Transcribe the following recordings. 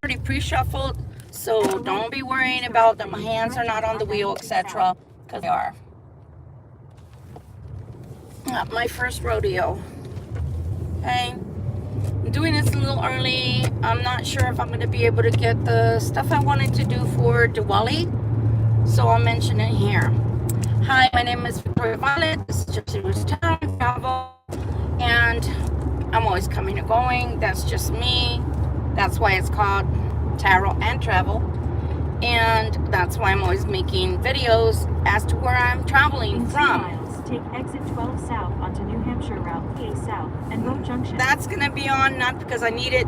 already pre-shuffled, so don't be worrying about that my hands are not on the wheel, etc. Because they are. Not my first rodeo. Okay. I'm doing this a little early. I'm not sure if I'm going to be able to get the stuff I wanted to do for Diwali, so I'll mention it here. Hi, my name is Victoria Violet. This is Gypsy Roots Tarot Travel, and I'm always coming and going. That's just me. That's why it's called Tarot and Travel, and that's why I'm always making videos as to where I'm traveling In 2 from. miles, take exit 12 south onto New Hampshire Route PA South and Road Junction. That's going to be on, not because I need it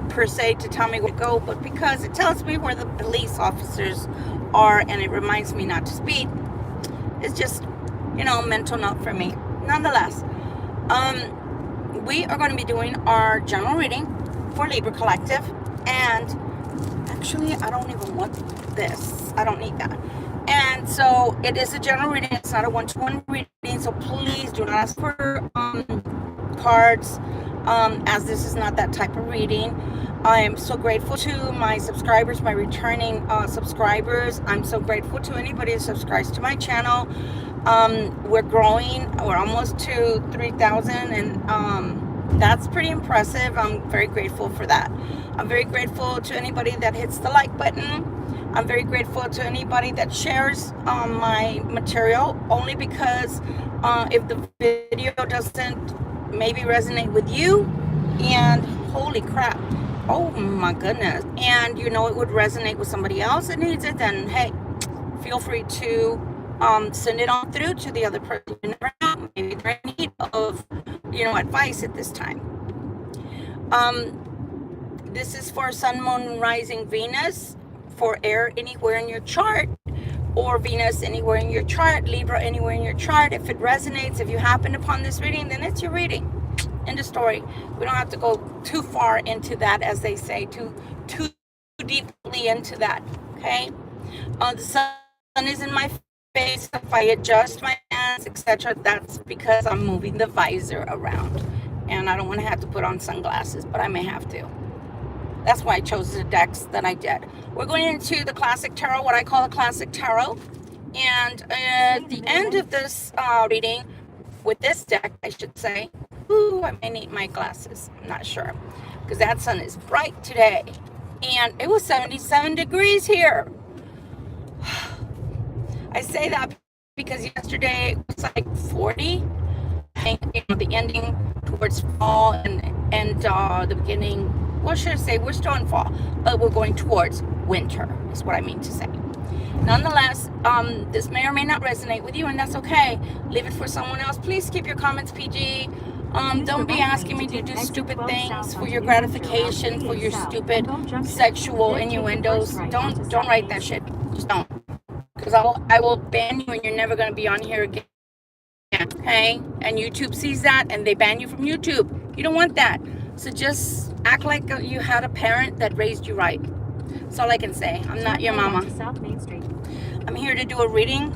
per se to tell me where to go, but because it tells me where the police officers are, and it reminds me not to speed. It's just, you know, mental note for me. Nonetheless, we are going to be doing our general reading for Libra Collective, and actually I don't even want this. I don't need that. And so it is a general reading. It's not a one-to-one reading, so please do not ask for cards, as this is not that type of reading. I am so grateful to my subscribers, my returning subscribers. I'm so grateful to anybody who subscribes to my channel. We're growing. We're almost to 3,000, and that's pretty impressive. I'm very grateful for that. I'm very grateful to anybody that hits the like button. I'm very grateful to anybody that shares my material, only because if the video doesn't maybe resonate with you, and holy crap, oh my goodness, and you know it would resonate with somebody else that needs it, then hey, feel free to send it on through to the other person. You never know, maybe they're in need of, you know, advice at this time. This is for Sun, Moon, Rising, Venus, for air anywhere in your chart, or Venus anywhere in your chart, Libra anywhere in your chart. If it resonates, if you happen upon this reading, then it's your reading. End of story. We don't have to go too far into that, as they say, too deeply into that. Okay. The sun is in my face. If I adjust my hands, etc., that's because I'm moving the visor around, and I don't want to have to put on sunglasses, but I may have to. That's why I chose the decks that I did. We're going into the classic tarot, what I call the classic tarot. And at the end of this reading, with this deck, I should say, ooh, I may need my glasses. I'm not sure, because that sun is bright today. And it was 77 degrees here. I say that because yesterday it was like 40. And, you know, the ending towards fall and the beginning, what should I say? We're still in fall, but we're going towards winter, is what I mean to say. Nonetheless, this may or may not resonate with you, and that's okay. Leave it for someone else. Please keep your comments PG. Don't be asking me to do stupid things for your gratification, for your stupid sexual innuendos. Don't write that shit. Just don't. Because I will ban you, and you're never going to be on here again. Okay? And YouTube sees that, and they ban you from YouTube. You don't want that. So just act like you had a parent that raised you right. That's all I can say. I'm not your mama. I'm here to do a reading.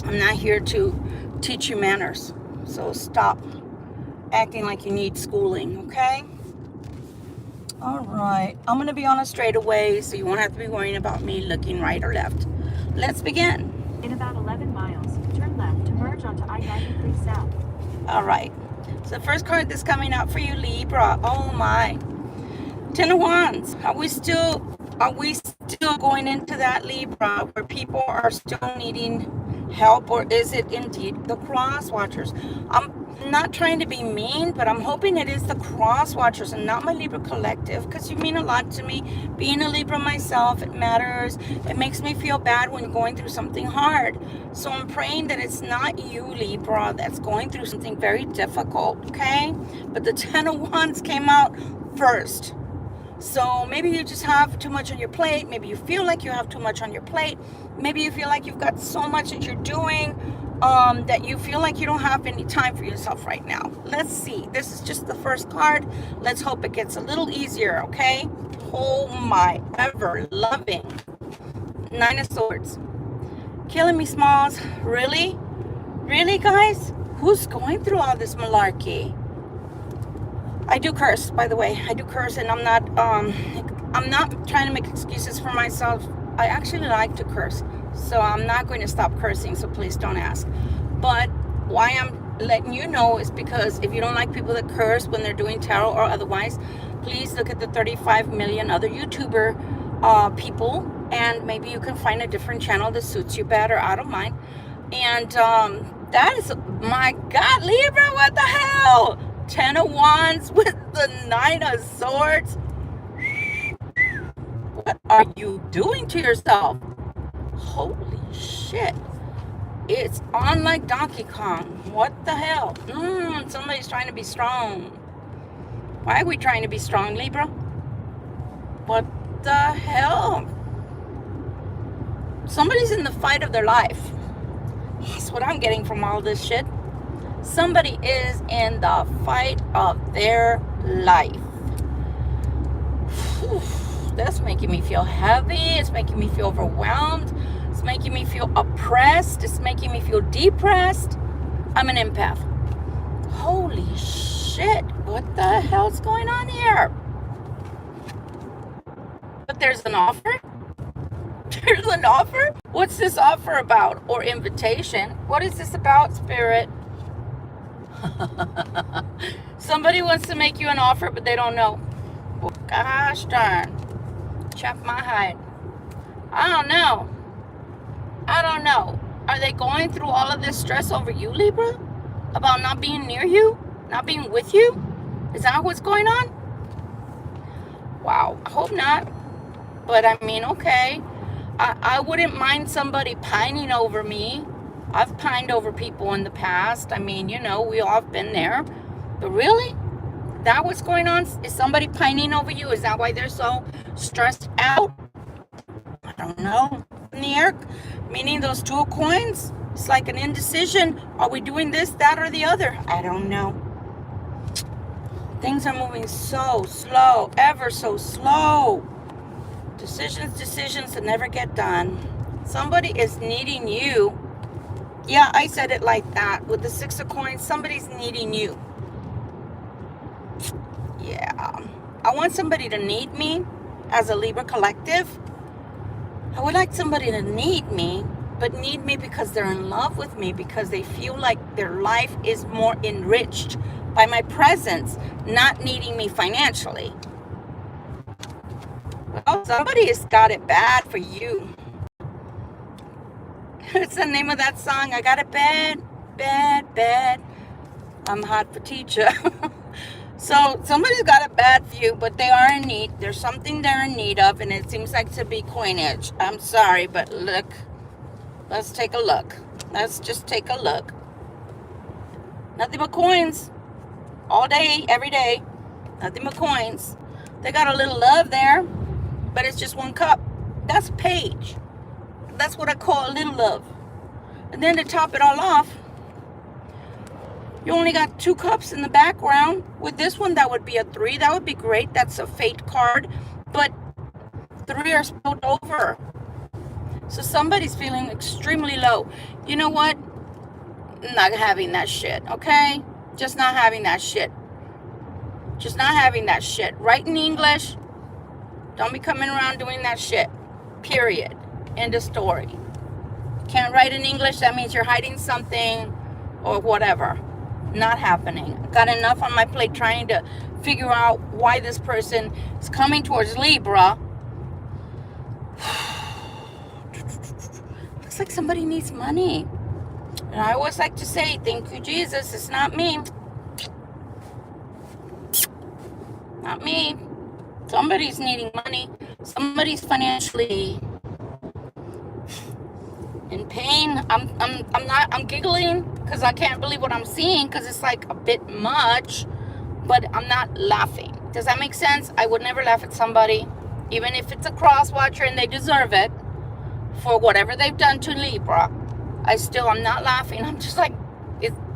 I'm not here to teach you manners. So stop acting like you need schooling, okay? All right. I'm going to be on a straightaway, so you won't have to be worrying about me looking right or left. Let's begin. In about 11 miles, turn left to merge onto I-93 South. All right. So the first card that's coming out for you, Libra. Oh my. 10 of Wands. Are we still going into that, Libra, where people are still needing help, or is it indeed the cross watchers? I'm not trying to be mean, but I'm hoping it is the cross watchers and not my Libra collective, because you mean a lot to me. Being a Libra myself, it matters. It makes me feel bad when you're going through something hard. So I'm praying that it's not you, Libra, that's going through something very difficult, okay? But the 10 of Wands came out first. So maybe you just have too much on your plate. Maybe you feel like you have too much on your plate. Maybe you feel like you've got so much that you're doing that you feel like you don't have any time for yourself right now. Let's see. This is just the first card. Let's hope it gets a little easier, okay? Oh my ever-loving 9 of Swords. Killing me, Smalls. Really? Really, guys? Who's going through all this malarkey? I do curse, by the way. I do curse, and I'm not I'm not trying to make excuses for myself. I actually like to curse, so I'm not going to stop cursing, so please don't ask. But why I'm letting you know is because if you don't like people that curse when they're doing tarot or otherwise, please look at the 35 million other YouTuber people, and maybe you can find a different channel that suits you better. I don't mind. And that is, my God, Libra, what the hell? 10 of Wands with the 9 of Swords. What are you doing to yourself? Holy shit. It's on like Donkey Kong. What the hell? Somebody's trying to be strong. Why are we trying to be strong, Libra? What the hell? Somebody's in the fight of their life. That's what I'm getting from all this shit. Somebody is in the fight of their life. Whew. That's making me feel heavy. It's making me feel overwhelmed. It's making me feel oppressed. It's making me feel depressed. I'm an empath. Holy shit. What the hell's going on here? But there's an offer? There's an offer? What's this offer about? Or invitation? What is this about, Spirit? Somebody wants to make you an offer, but they don't know. Well, gosh darn. Chop my hide. I don't know. I don't know. Are they going through all of this stress over you, Libra? About not being near you? Not being with you? Is that what's going on? Wow. I hope not. But I mean, okay. I wouldn't mind somebody pining over me. I've pined over people in the past. I mean, you know, we all have been there. But really? That what's going on? Is somebody pining over you? Is that why they're so stressed out? I don't know. In the air, meaning those 2 of coins? It's like an indecision. Are we doing this, that, or the other? I don't know. Things are moving so slow, ever so slow. Decisions that never get done. Somebody is needing you. Yeah, I said it like that. With the 6 of coins, somebody's needing you. Yeah. I want somebody to need me as a Libra collective. I would like somebody to need me, but need me because they're in love with me, because they feel like their life is more enriched by my presence, not needing me financially. Well, somebody has got it bad for you. It's the name of that song. I got it bad, bad, bad. I'm hot for teacher. So somebody's got it bad for you, but they are in need. There's something they're in need of, and it seems like to be coinage. I'm sorry, but look. Let's take a look. Let's just take a look. Nothing but coins. All day, every day. Nothing but coins. They got a little love there, but it's just 1 cup. That's a page. That's what I call a little love. And then to top it all off, you only got 2 cups in the background. With this one, that would be a 3. That would be great. That's a fate card. But 3 are spilled over. So somebody's feeling extremely low. You know what? Not having that shit, okay? Just not having that shit. Just not having that shit. Write in English. Don't be coming around doing that shit. Period. End of story. Can't write in English, that means you're hiding something or whatever. Not happening. Got enough on my plate trying to figure out why this person is coming towards Libra. Looks like somebody needs money. And I always like to say, thank you, Jesus. It's not me. Not me. Somebody's needing money. Somebody's financially in pain. I'm giggling because I can't believe what I'm seeing, because it's like a bit much, but I'm not laughing. Does that make sense? I would never laugh at somebody, even if it's a cross watcher and they deserve it for whatever they've done to Libra. I'm not laughing. I'm just like,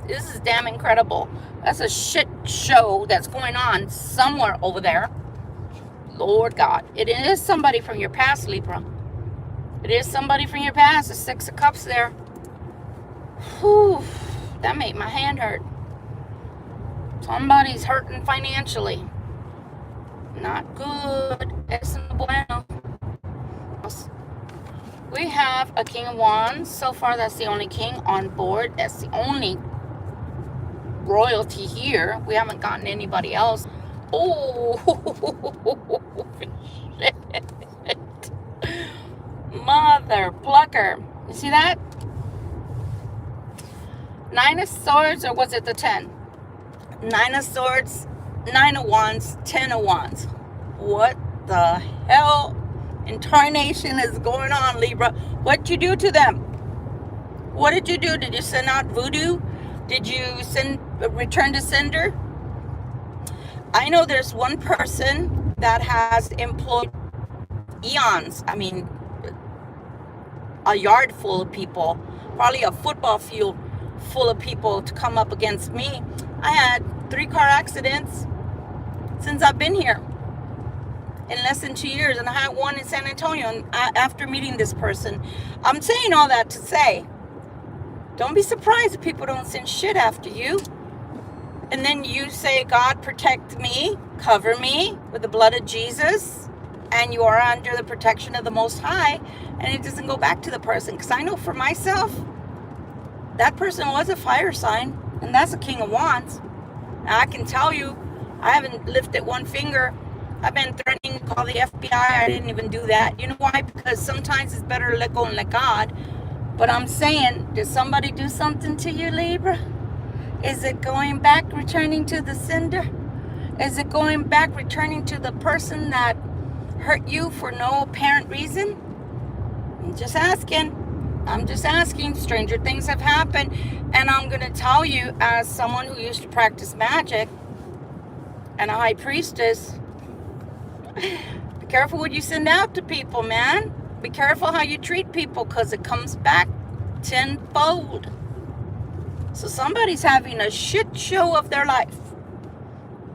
this is damn incredible. That's a shit show that's going on somewhere over there. Lord God. It is somebody from your past, Libra. It is somebody from your past. The 6 of Cups there. Whew. That made my hand hurt. Somebody's hurting financially. Not good. Es no bueno. We have a King of Wands. So far, that's the only king on board. That's the only royalty here. We haven't gotten anybody else. Oh, shit. Mother plucker. You see that? 9 of Swords, or was it the 10? 9 of Swords, 9 of Wands, 10 of Wands. What the hell in tarnation is going on, Libra? What'd you do to them? What did you do? Did you send out voodoo? Did you send return to sender? I know there's one person that has employed eons. I mean, a yard full of people, probably a football field full of people to come up against me. I had 3 car accidents since I've been here in less than 2 years, and I had one in San Antonio. And after meeting this person, I'm saying all that to say, don't be surprised if people don't send shit after you. And then you say, God, protect me, cover me with the blood of Jesus, and you are under the protection of the Most High, and it doesn't go back to the person. Because I know for myself, that person was a fire sign, and that's a King of Wands. Now, I can tell you, I haven't lifted one finger. I've been threatening to call the FBI. I didn't even do that. You know why? Because sometimes it's better to let go and let God. But I'm saying, did somebody do something to you, Libra? Is it going back, returning to the sender? Is it going back, returning to the person that hurt you for no apparent reason? I'm just asking. I'm just asking. Stranger things have happened. And I'm going to tell you, as someone who used to practice magic and a high priestess, be careful what you send out to people, man. Be careful how you treat people, because it comes back tenfold. So somebody's having a shit show of their life.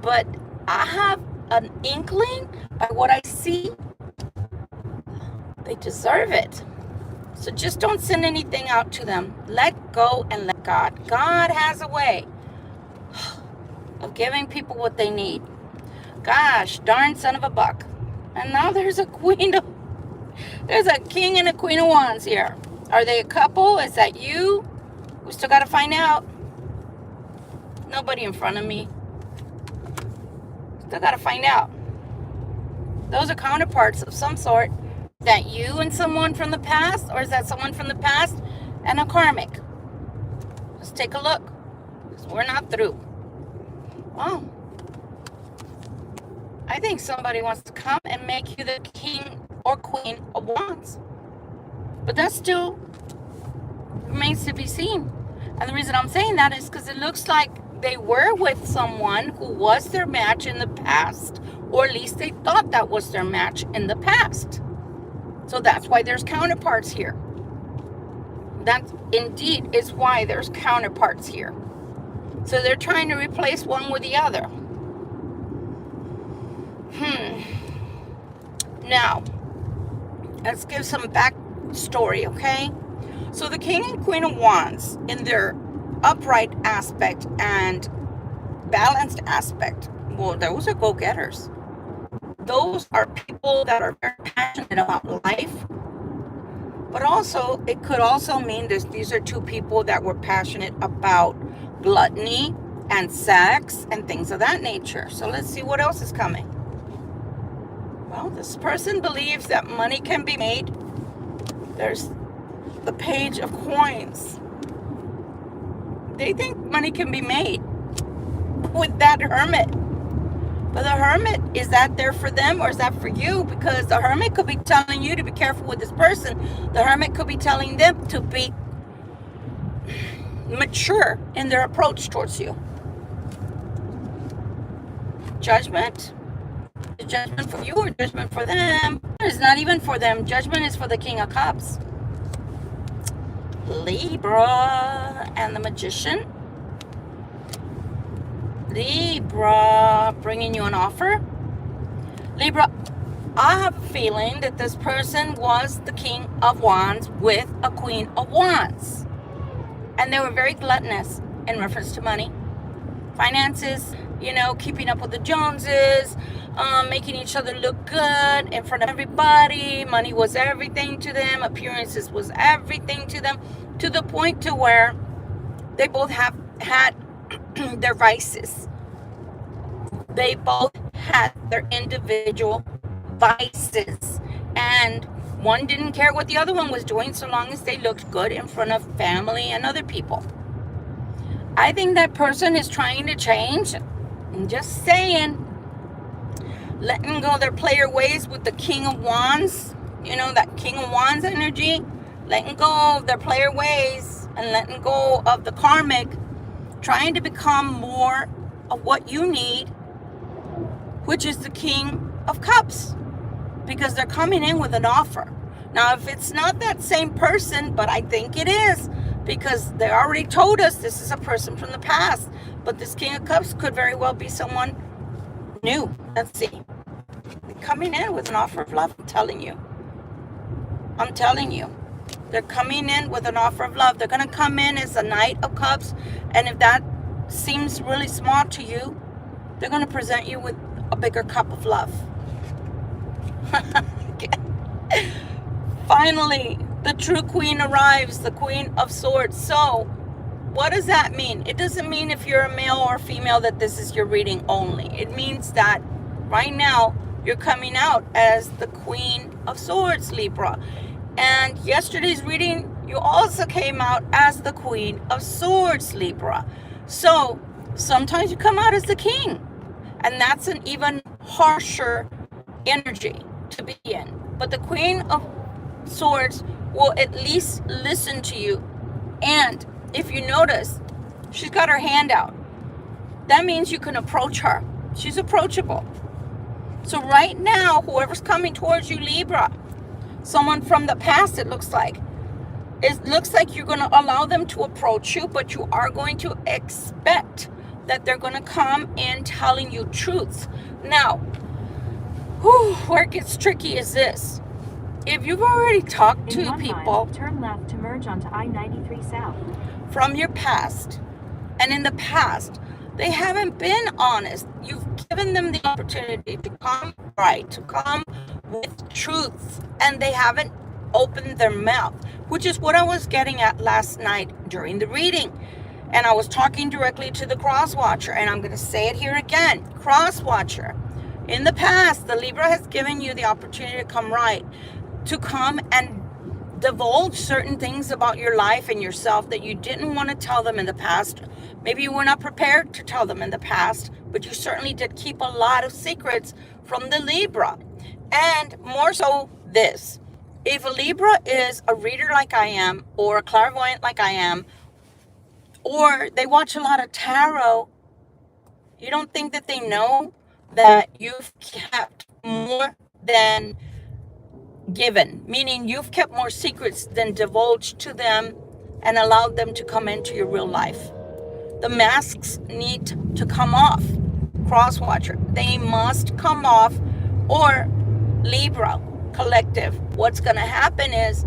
But I have an inkling by what I see. They deserve it. So just don't send anything out to them. Let go and let God. God has a way of giving people what they need. Gosh, darn son of a buck. And now there's a king and a queen of wands here. Are they a couple? Is that you? We still got to find out. Nobody in front of me. Still got to find out. Those are counterparts of some sort. Is that you and someone from the past? Or is that someone from the past and a karmic? Let's take a look. Because we're not through. Oh. I think somebody wants to come and make you the king or queen of wands. But that still remains to be seen. And the reason I'm saying that is because it looks like they were with someone who was their match in the past. Or at least they thought that was their match in the past. So that's why there's counterparts here. That indeed is why there's counterparts here. So they're trying to replace one with the other. Now, let's give some backstory, okay? So the King and Queen of Wands, in their upright aspect and balanced aspect, well, those are go-getters. Those are people that are very passionate about life. But also, it could also mean these are 2 people that were passionate about gluttony and sex and things of that nature. So let's see what else is coming. Well, this person believes that money can be made. There's the Page of Coins. They think money can be made with that Hermit. But the Hermit, is that there for them or is that for you? Because the Hermit could be telling you to be careful with this person. The Hermit could be telling them to be mature in their approach towards you. Judgment. Is judgment for you or judgment for them? It's not even for them. Judgment is for the King of Cups. Libra and the Magician. Libra, bringing you an offer. Libra, I have a feeling that this person was the King of Wands with a Queen of Wands. And they were very gluttonous in reference to money, finances, you know, keeping up with the Joneses, making each other look good in front of everybody. Money was everything to them. Appearances was everything to them, to the point to where they both have had their vices. They both had their individual vices. And one didn't care what the other one was doing so long as they looked good in front of family and other people. I think that person is trying to change. I'm just saying. Letting go their player ways with the King of Wands. You know, that King of Wands energy. Letting go of their player ways and letting go of the karmic. Trying to become more of what you need, which is the King of Cups. Because they're coming in with an offer. Now, if it's not that same person, but I think it is, because they already told us this is a person from the past. But this King of Cups could very well be someone new. Let's see. Coming in with an offer of love, I'm telling you. I'm telling you. They're coming in with an offer of love. They're going to come in as a Knight of Cups. And if that seems really small to you, they're going to present you with a bigger cup of love. Finally, the true queen arrives, the Queen of Swords. So, what does that mean? It doesn't mean if you're a male or female that this is your reading only. It means that right now you're coming out as the Queen of Swords, Libra. And yesterday's reading, you also came out as the Queen of Swords, Libra. So, sometimes you come out as the king. And that's an even harsher energy to be in. But the Queen of Swords will at least listen to you. And if you notice, she's got her hand out. That means you can approach her. She's approachable. So right now, whoever's coming towards you, Libra, someone from the past, it looks like you're going to allow them to approach you, but you are going to expect that they're going to come in telling you truths. Now, where it gets tricky is this. If you've already talked to people, turn left to merge onto I-93 South. From your past, and in the past, they haven't been honest. You've given them the opportunity to come right, to come with truth, and they haven't opened their mouth, which is what I was getting at last night during the reading. And I was talking directly to the cross watcher, and I'm going to say it here again. Cross watcher, in the past, the Libra has given you the opportunity to come right, to come and divulge certain things about your life and yourself that you didn't want to tell them in the past. Maybe you were not prepared to tell them in the past, but you certainly did keep a lot of secrets from the Libra. And more so this. If a Libra is a reader like I am, or a clairvoyant like I am, or they watch a lot of tarot, you don't think that they know that you've kept more than given, meaning you've kept more secrets than divulged to them and allowed them to come into your real life. The masks need to come off. Cross watcher, they must come off. Or Libra collective, what's going to happen is,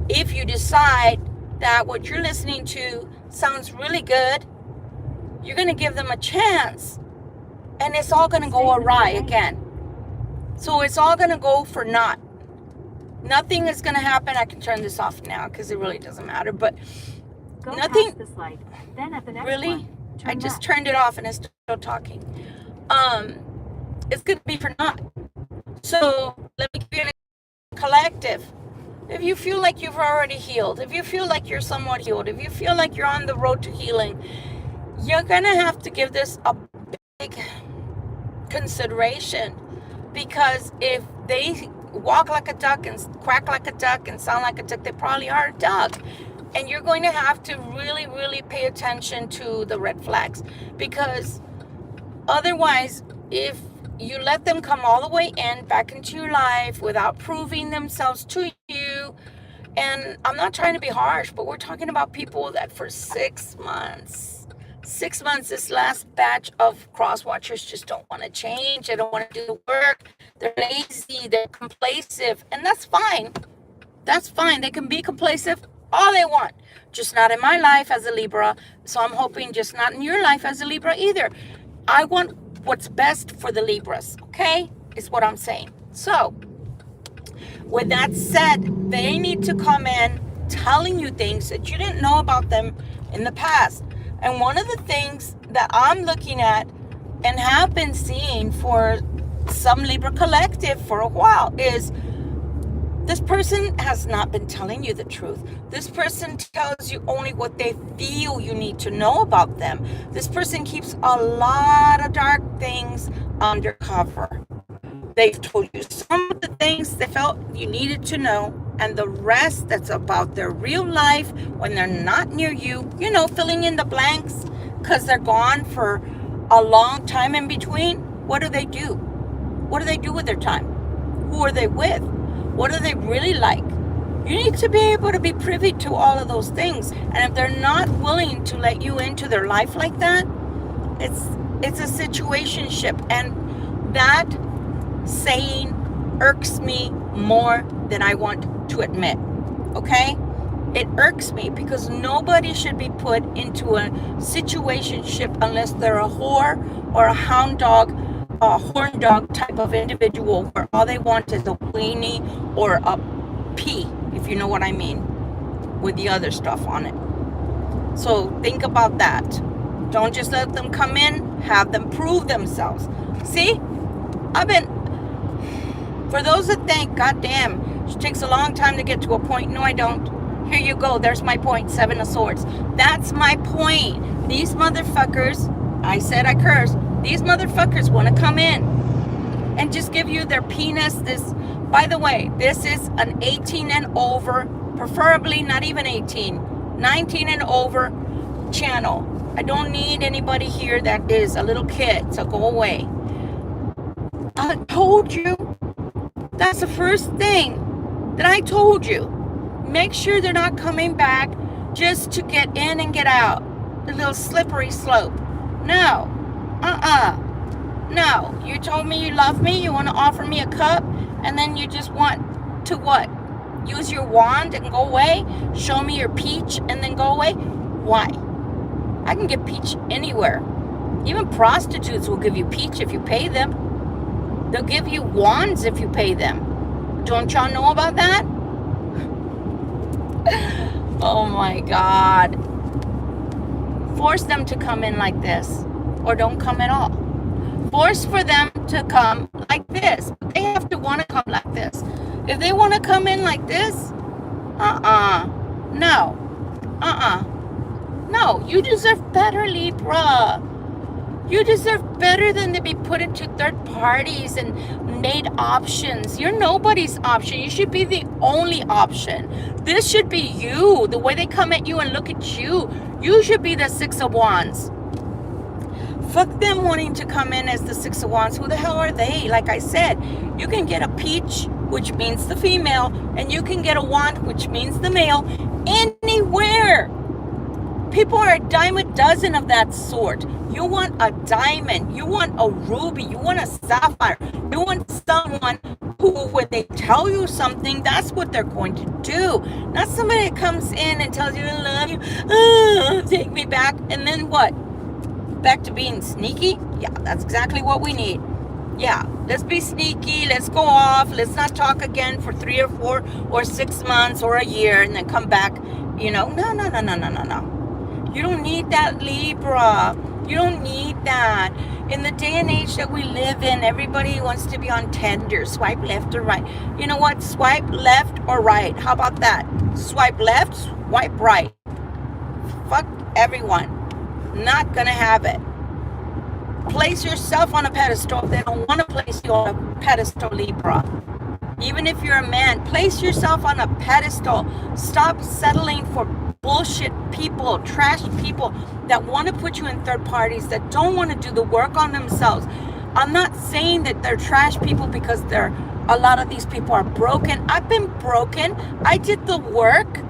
if you decide that what you're listening to sounds really good, you're going to give them a chance, and it's all going to go awry again. So it's all going to go for naught. Nothing is going to happen. I can turn this off now because it really doesn't matter. But Go nothing. Past this light. Then at the next Really? one, turn I just left. turned it off and it's still talking. It's going to be for naught. So let me give you a collective. If you feel like you've already healed, if you feel like you're somewhat healed, if you feel like you're on the road to healing, you're going to have to give this a big consideration. Because if they walk like a duck and quack like a duck and sound like a duck, they probably are a duck. And you're going to have to really, really pay attention to the red flags. Because otherwise, if you let them come all the way in, back into your life without proving themselves to you, and I'm not trying to be harsh, but we're talking about people that for 6 months, this last batch of cross watchers just don't want to change. They don't want to do the work. They're lazy. They're complacent. And that's fine. That's fine. They can be complacent all they want. Just not in my life as a Libra. So I'm hoping just not in your life as a Libra either. I want what's best for the Libras, okay? Is what I'm saying. So, with that said, they need to come in telling you things that you didn't know about them in the past. And one of the things that I'm looking at and have been seeing for some Libra collective for a while is this person has not been telling you the truth. This person tells you only what they feel you need to know about them. This person keeps a lot of dark things undercover. They've told you some of the things they felt you needed to know, and the rest that's about their real life when they're not near you, filling in the blanks because they're gone for a long time in between. What do they do? What do they do with their time? Who are they with? What do they really like? You need to be able to be privy to all of those things. And if they're not willing to let you into their life like that, it's a situationship. And that saying irks me more than I want to admit. Okay? It irks me because nobody should be put into a situationship unless they're a whore or a hound dog, a horn dog type of individual where all they want is a weenie or a pee, if you know what I mean, with the other stuff on it. So think about that. Don't just let them come in, have them prove themselves. See, for those that think, goddamn, it takes a long time to get to a point. No, I don't. Here you go. There's my point. 7 of Swords. That's my point. These motherfuckers, I said I cursed. These motherfuckers want to come in and just give you their penis. By the way, this is an 18 and over, preferably not even 18, 19 and over channel. I don't need anybody here that is a little kid, so go away. I told you. That's the first thing that I told you. Make sure they're not coming back just to get in and get out. The little slippery slope. No. No. You told me you love me. You want to offer me a cup. And then you just want to what? Use your wand and go away? Show me your peach and then go away? Why? I can get peach anywhere. Even prostitutes will give you peach if you pay them. They'll give you wands if you pay them. Don't y'all know about that? Oh my God. Force them to come in like this. Or don't come at all. Force for them to come like this. But they have to want to come like this. If they want to come in like this, no. No, you deserve better, Libra. You deserve better than to be put into third parties and made options. You're nobody's option. You should be the only option. This should be you. The way they come at you and look at you. You should be the 6 of Wands. Fuck them wanting to come in as the 6 of Wands. Who the hell are they? Like I said, you can get a peach, which means the female, and you can get a wand, which means the male, anywhere. People are a dime a dozen of that sort. You want a diamond. You want a ruby. You want a sapphire. You want someone who, when they tell you something, that's what they're going to do. Not somebody that comes in and tells you, I love you. Oh, take me back. And then what? Back to being sneaky? Yeah, that's exactly what we need. Yeah, let's be sneaky. Let's go off. Let's not talk again for 3 or 4 or 6 months or a year and then come back. No. You don't need that, Libra. You don't need that. In the day and age that we live in, everybody wants to be on Tinder. Swipe left or right. You know what? Swipe left or right. How about that? Swipe left, swipe right. Fuck everyone. Not gonna have it. Place yourself on a pedestal. They don't want to place you on a pedestal, Libra. Even if you're a man, place yourself on a pedestal. Stop settling for bullshit people, trash people that want to put you in third parties, that don't want to do the work on themselves. I'm not saying that they're trash people because a lot of these people are broken. I've been broken. I did the work.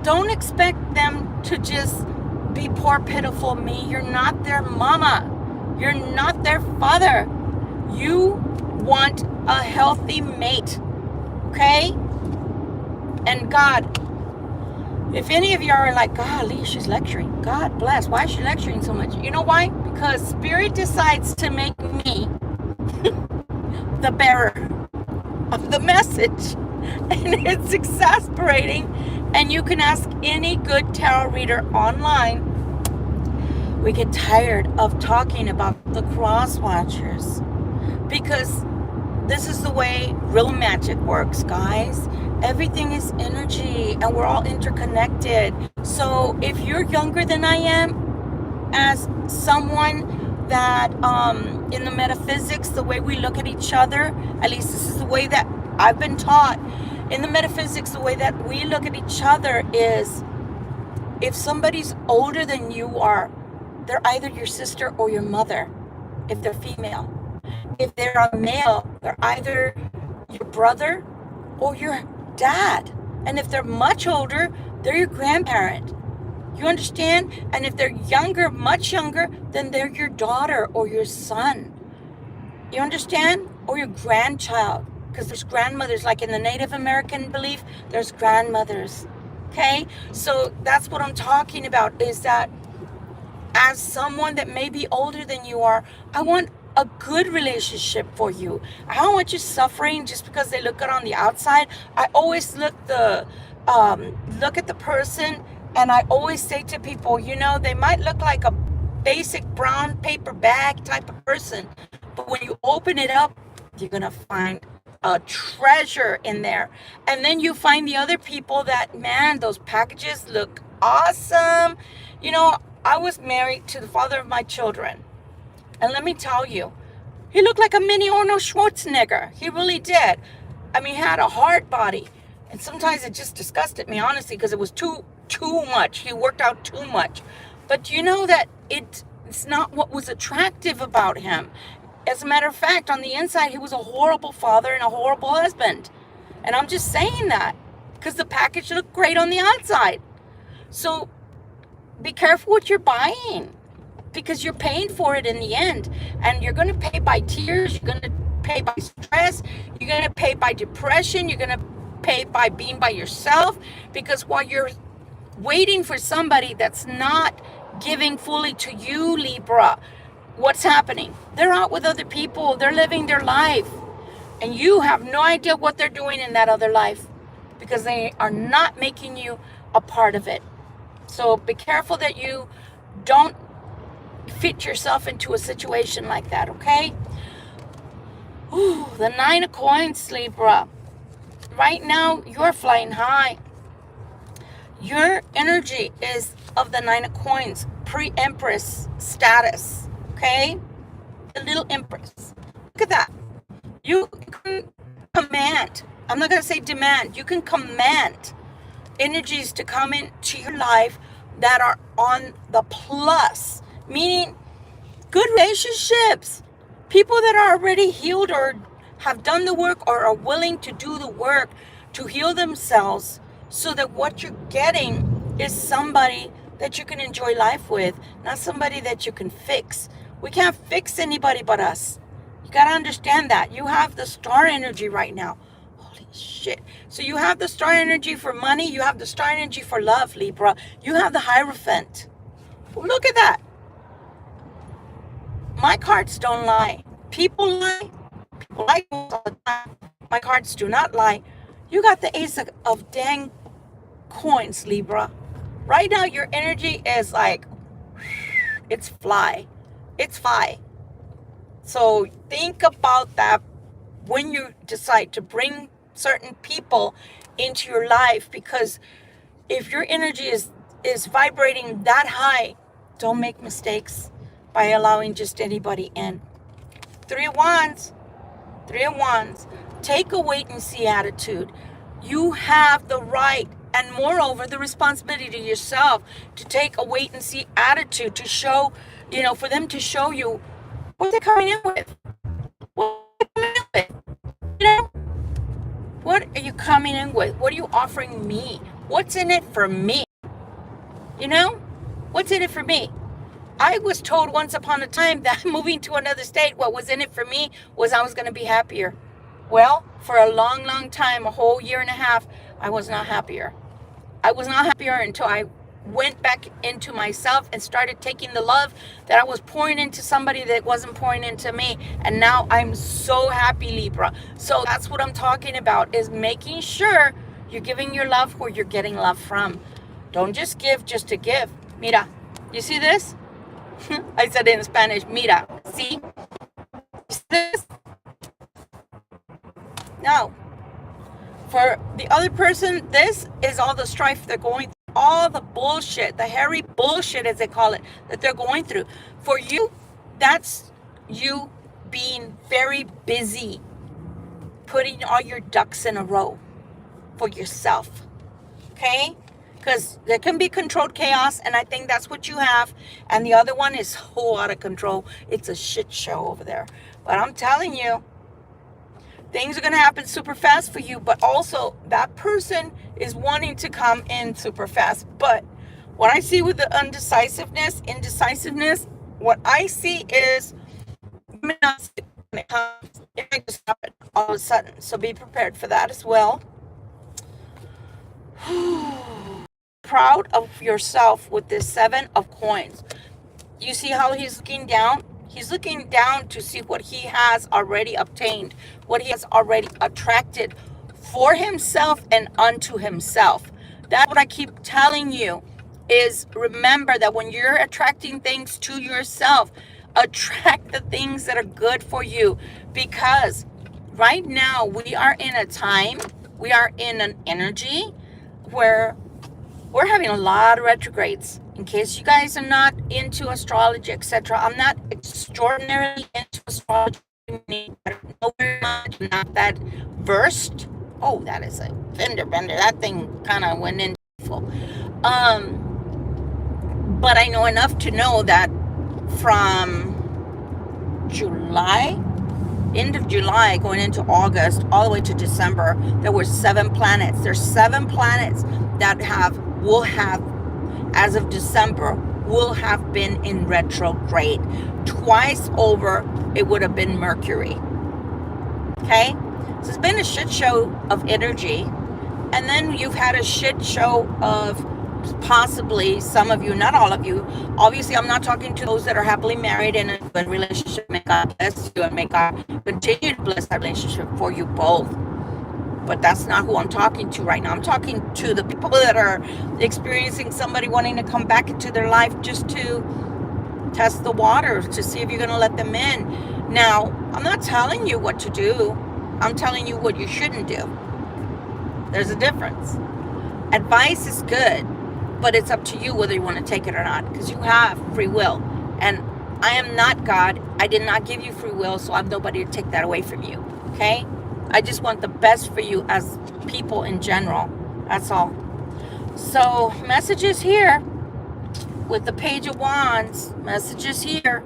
Don't expect them to just be poor, pitiful me. You're not their mama. You're not their father. You want a healthy mate. Okay? And God, If any of you are like, golly, she's lecturing. God bless. Why is she lecturing so much? You know why? Because Spirit decides to make me the bearer of the message. And it's exasperating. And you can ask any good tarot reader online. We get tired of talking about the cross watchers because this is the way real magic works, guys. Everything is energy and we're all interconnected. So if you're younger than I am, as someone that in the metaphysics, the way we look at each other, at least this is the way that I've been taught. In the metaphysics, the way that we look at each other is if somebody's older than you are, they're either your sister or your mother, if they're female. If they're a male, they're either your brother or your dad. And if they're much older, they're your grandparent. You understand? And if they're younger, much younger, then they're your daughter or your son. You understand? Or your grandchild. Because there's grandmothers, like in the Native American belief, there's grandmothers. Okay? So that's what I'm talking about, is that as someone that may be older than you are, I want a good relationship for you. I don't want you suffering just because they look good on the outside. I always look at the person, and I always say to people, you know, they might look like a basic brown paper bag type of person, but when you open it up, you're gonna find a treasure in there. And then you find the other people that, man, those packages look awesome. You know, I was married to the father of my children. And let me tell you, he looked like a mini Arnold Schwarzenegger. He really did. I mean, he had a hard body. And sometimes it just disgusted me, honestly, because it was too much. He worked out too much. But you know that it's not what was attractive about him. As a matter of fact, on the inside, he was a horrible father and a horrible husband. And I'm just saying that because the package looked great on the outside. So be careful what you're buying, because you're paying for it in the end. And you're going to pay by tears. You're going to pay by stress. You're going to pay by depression. You're going to pay by being by yourself. Because while you're waiting for somebody that's not giving fully to you, Libra, what's happening? They're out with other people. They're living their life. And you have no idea what they're doing in that other life, because they are not making you a part of it. So be careful that you don't fit yourself into a situation like that, okay? Ooh, the 9 of coins, Libra. Right now, you're flying high. Your energy is of the 9 of coins, pre-empress status, okay? The little empress. Look at that. You can command. I'm not going to say demand. You can command energies to come into your life that are on the plus, meaning good relationships, people that are already healed or have done the work or are willing to do the work to heal themselves, so that what you're getting is somebody that you can enjoy life with, not somebody that you can fix. We can't fix anybody but us. You got to understand that. You have the star energy right now. Holy shit. So you have the star energy for money. You have the star energy for love, Libra. You have the Hierophant. Look at that. My cards don't lie. People lie. People lie all the time. My cards do not lie. You got the Ace of dang coins, Libra. Right now, your energy is like, it's fly. It's fly. So think about that when you decide to bring certain people into your life, because if your energy is vibrating that high, don't make mistakes by allowing just anybody in. 3 of Wands. 3 of Wands. Take a wait and see attitude. You have the right, and moreover, the responsibility to yourself to take a wait and see attitude, to show, for them to show you what they're coming in with. What are they coming in with? What are you coming in with? What are you offering me? What's in it for me? What's in it for me? I was told once upon a time that moving to another state, what was in it for me was I was going to be happier. Well, for a long, long time, a whole year and a half, I was not happier. I was not happier until I went back into myself and started taking the love that I was pouring into somebody that wasn't pouring into me. And now I'm so happy, Libra. So that's what I'm talking about, is making sure you're giving your love where you're getting love from. Don't just give just to give. Mira, you see this? I said it in Spanish, mira, see? You see this? No. For the other person, this is all the strife they're going through, all the bullshit, the hairy bullshit, as they call it, that they're going through. For you, that's you being very busy, putting all your ducks in a row for yourself, okay? Because there can be controlled chaos, and I think that's what you have. And the other one is so out of control. It's a shit show over there. But I'm telling you, things are going to happen super fast for you, but also that person is wanting to come in super fast. But what I see with the indecisiveness, what I see is when it comes, it might just happen all of a sudden. So be prepared for that as well. Proud of yourself with this 7 of coins. You see how he's looking down? He's looking down to see what he has already obtained, what he has already attracted for himself and unto himself. That's what I keep telling you, is remember that when you're attracting things to yourself, attract the things that are good for you. Because right now we are in a time, we are in an energy where we're having a lot of retrogrades. In case you guys are not into astrology, etc., I'm not extraordinarily into astrology. I don't know very much. I'm not that versed. Oh, that is a fender bender. That thing kind of went in full. But I know enough to know that from July, end of July, going into August, all the way to December, there were 7 planets. There's 7 planets that will have, as of December, will have been in retrograde. Twice over, it would have been Mercury. Okay? So it's been a shit show of energy. And then you've had a shit show of possibly some of you, not all of you. Obviously, I'm not talking to those that are happily married in a good relationship. May God bless you and may God continue to bless that relationship for you both. But that's not who I'm talking to right now. I'm talking to the people that are experiencing somebody wanting to come back into their life just to test the waters, to see if you're going to let them in. Now, I'm not telling you what to do. I'm telling you what you shouldn't do. There's a difference. Advice is good, but it's up to you whether you want to take it or not, because you have free will. And I am not God. I did not give you free will, so I'm nobody to take that away from you. Okay? I just want the best for you as people in general. That's all. So, messages here with the Page of Wands. Messages here.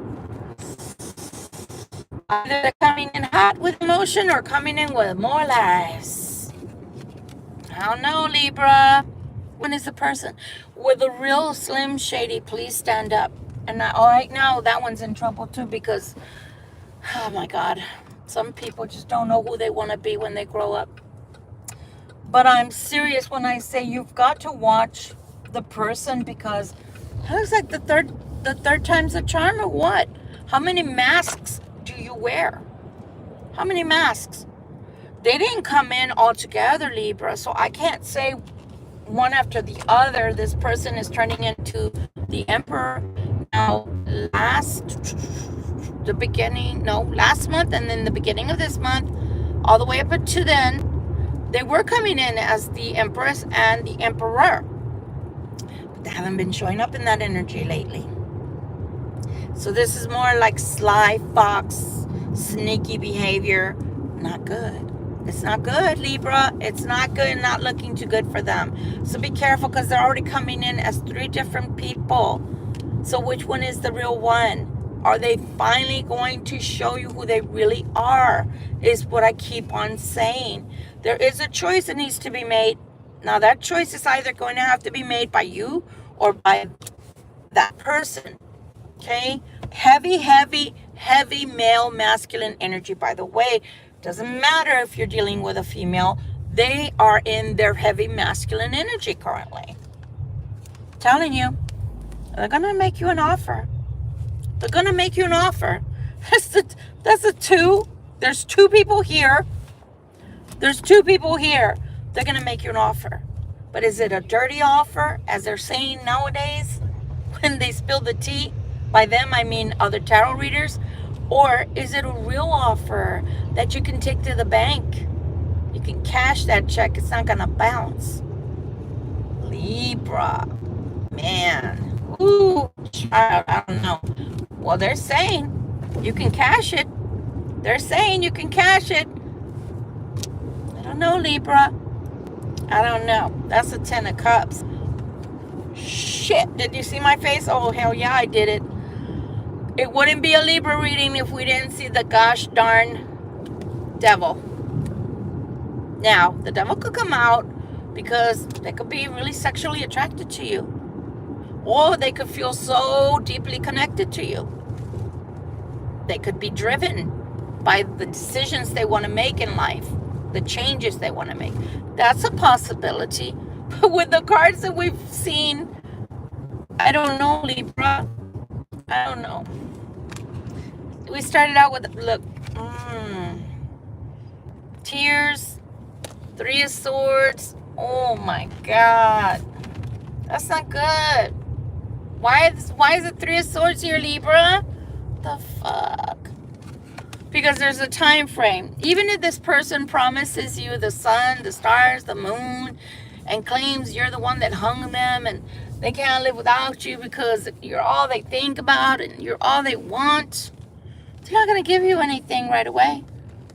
Either they're coming in hot with emotion or coming in with more lies. I don't know, Libra. When is the person with a real Slim Shady? Please stand up. And right now, that one's in trouble too, because, oh my God, some people just don't know who they want to be when they grow up. But I'm serious when I say you've got to watch the person, because it looks like the third time's a charm, or what? How many masks do you wear? How many masks? They didn't come in all together, Libra, so I can't say one after the other. This person is turning into the Emperor. Now, last month, and then the beginning of this month, all the way up until then, they were coming in as the Empress and the Emperor. But they haven't been showing up in that energy lately. So this is more like sly fox, sneaky behavior. Not good. It's not good, Libra. It's not good, not looking too good for them. So be careful, because they're already coming in as 3 different people. So which one is the real one? Are they finally going to show you who they really are? Is what I keep on saying. There is a choice that needs to be made. Now that choice is either going to have to be made by you or by that person. Okay? Heavy male masculine energy, by the way. Doesn't matter if you're dealing with a female. They are in their heavy masculine energy currently. Telling you, they're going to make you an offer. They're going to make you an offer. That's the two. There's two people here. There's two people here. They're going to make you an offer. But is it a dirty offer, as they're saying nowadays, when they spill the tea? By them, I mean other tarot readers. Or is it a real offer that you can take to the bank? You can cash that check. It's not going to bounce. Libra. Man. Ooh, child, I don't know. Well, they're saying you can cash it. They're saying you can cash it. I don't know, Libra. I don't know. That's a 10 of Cups. Shit. Did you see my face? Oh, hell yeah, I did it. It wouldn't be a Libra reading if we didn't see the gosh darn devil. Now, the devil could come out because they could be really sexually attracted to you. Or they could feel so deeply connected to you. They could be driven by the decisions they want to make in life, the changes they want to make. That's a possibility. But with the cards that we've seen, I don't know, Libra. I don't know. We started out with, look, tears, 3 of Swords. Oh my God. That's not good. Why is it 3 of Swords here, Libra? The fuck? Because there's a time frame. Even if this person promises you the sun, the stars, the moon, and claims you're the one that hung them and they can't live without you because you're all they think about and you're all they want, they're not going to give you anything right away.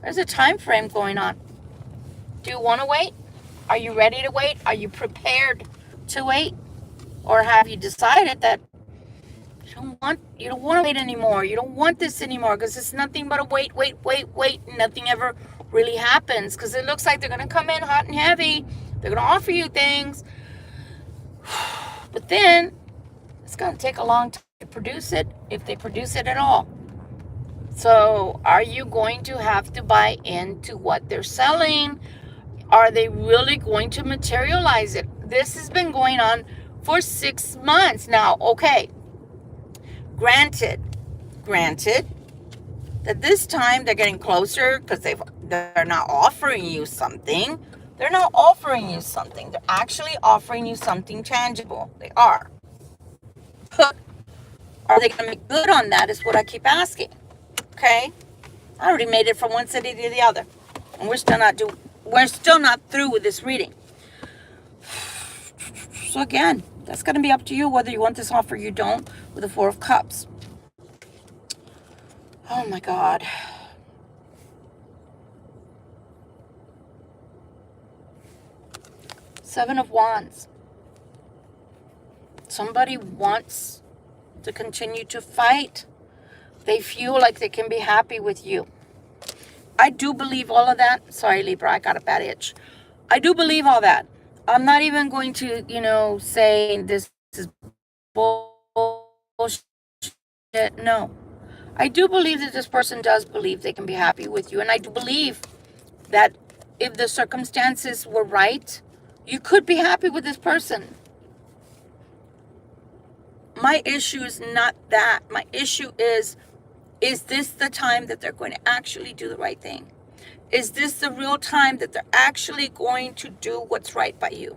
There's a time frame going on. Do you want to wait? Are you ready to wait? Are you prepared to wait? Or have you decided that you don't want to wait anymore? You don't want this anymore because it's nothing but a wait. Nothing ever really happens because it looks like they're going to come in hot and heavy. They're going to offer you things. But then it's going to take a long time to produce it, if they produce it at all. So are you going to have to buy into what they're selling? Are they really going to materialize it? This has been going on for 6 months now. Okay, granted that this time they're getting closer because they're not offering you something. They're not offering you something. They're actually offering you something tangible. They are. Are they going to make good on that is what I keep asking. Okay? I already made it from one city to the other. And we're still not through with this reading. So again, that's going to be up to you whether you want this offer or you don't with the 4 of Cups. Oh my God. Seven of Wands. Somebody wants to continue to fight. They feel like they can be happy with you. I do believe all of that. Sorry, Libra, I got a bad itch. I do believe all that. I'm not even going to, say this is bullshit. No. I do believe that this person does believe they can be happy with you. And I do believe that if the circumstances were right, you could be happy with this person. My issue is not that. My issue is this the time that they're going to actually do the right thing? Is this the real time that they're actually going to do what's right by you?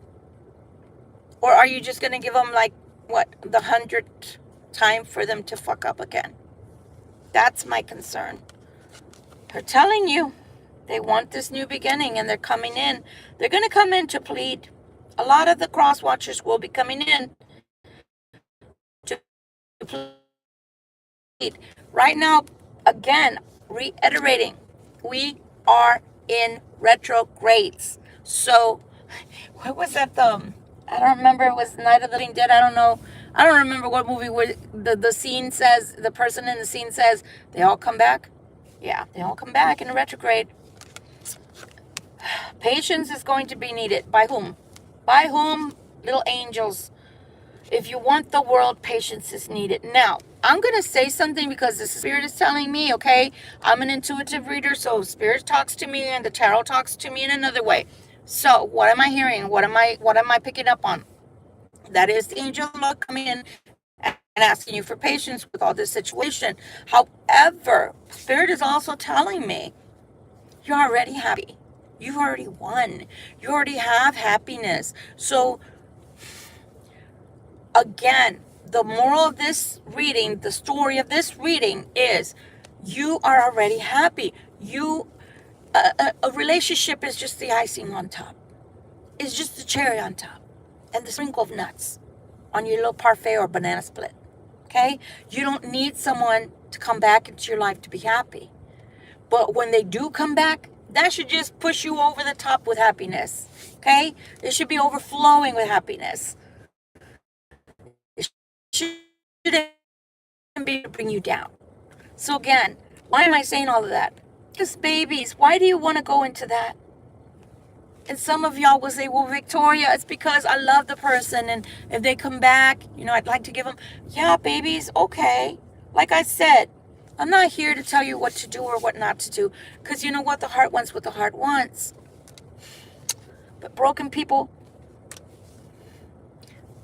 Or are you just going to give them the 100th time for them to fuck up again? That's my concern. They're telling you they want this new beginning and they're coming in. They're going to come in to plead. A lot of the cross watchers will be coming in to plead. Right now, again, reiterating, we are in retrogrades. So, what was that? I don't remember. It was Night of the Living Dead. I don't know. I don't remember what movie where the scene says, the person in the scene says, they all come back. Yeah, they all come back in a retrograde. Patience is going to be needed. By whom? By whom? Little angels. If you want the world, patience is needed. Now, I'm going to say something because the Spirit is telling me, okay? I'm an intuitive reader, so Spirit talks to me and the tarot talks to me in another way. So what am I hearing? What am I picking up on? That is the angel of the Lord coming in and asking you for patience with all this situation. However, Spirit is also telling me you're already happy. You've already won. You already have happiness. So again, the moral of this reading, the story of this reading is you are already happy. A relationship is just the icing on top. It's just the cherry on top and the sprinkle of nuts on your little parfait or banana split. Okay? You don't need someone to come back into your life to be happy. But when they do come back, that should just push you over the top with happiness. Okay? It should be overflowing with happiness. It shouldn't be to bring you down. So again, why am I saying all of that? Because babies, why do you want to go into that? And some of y'all will say, well, Victoria, it's because I love the person. And if they come back, I'd like to give them, yeah, babies, okay. Like I said, I'm not here to tell you what to do or what not to do. Because you know what? The heart wants what the heart wants. But broken people,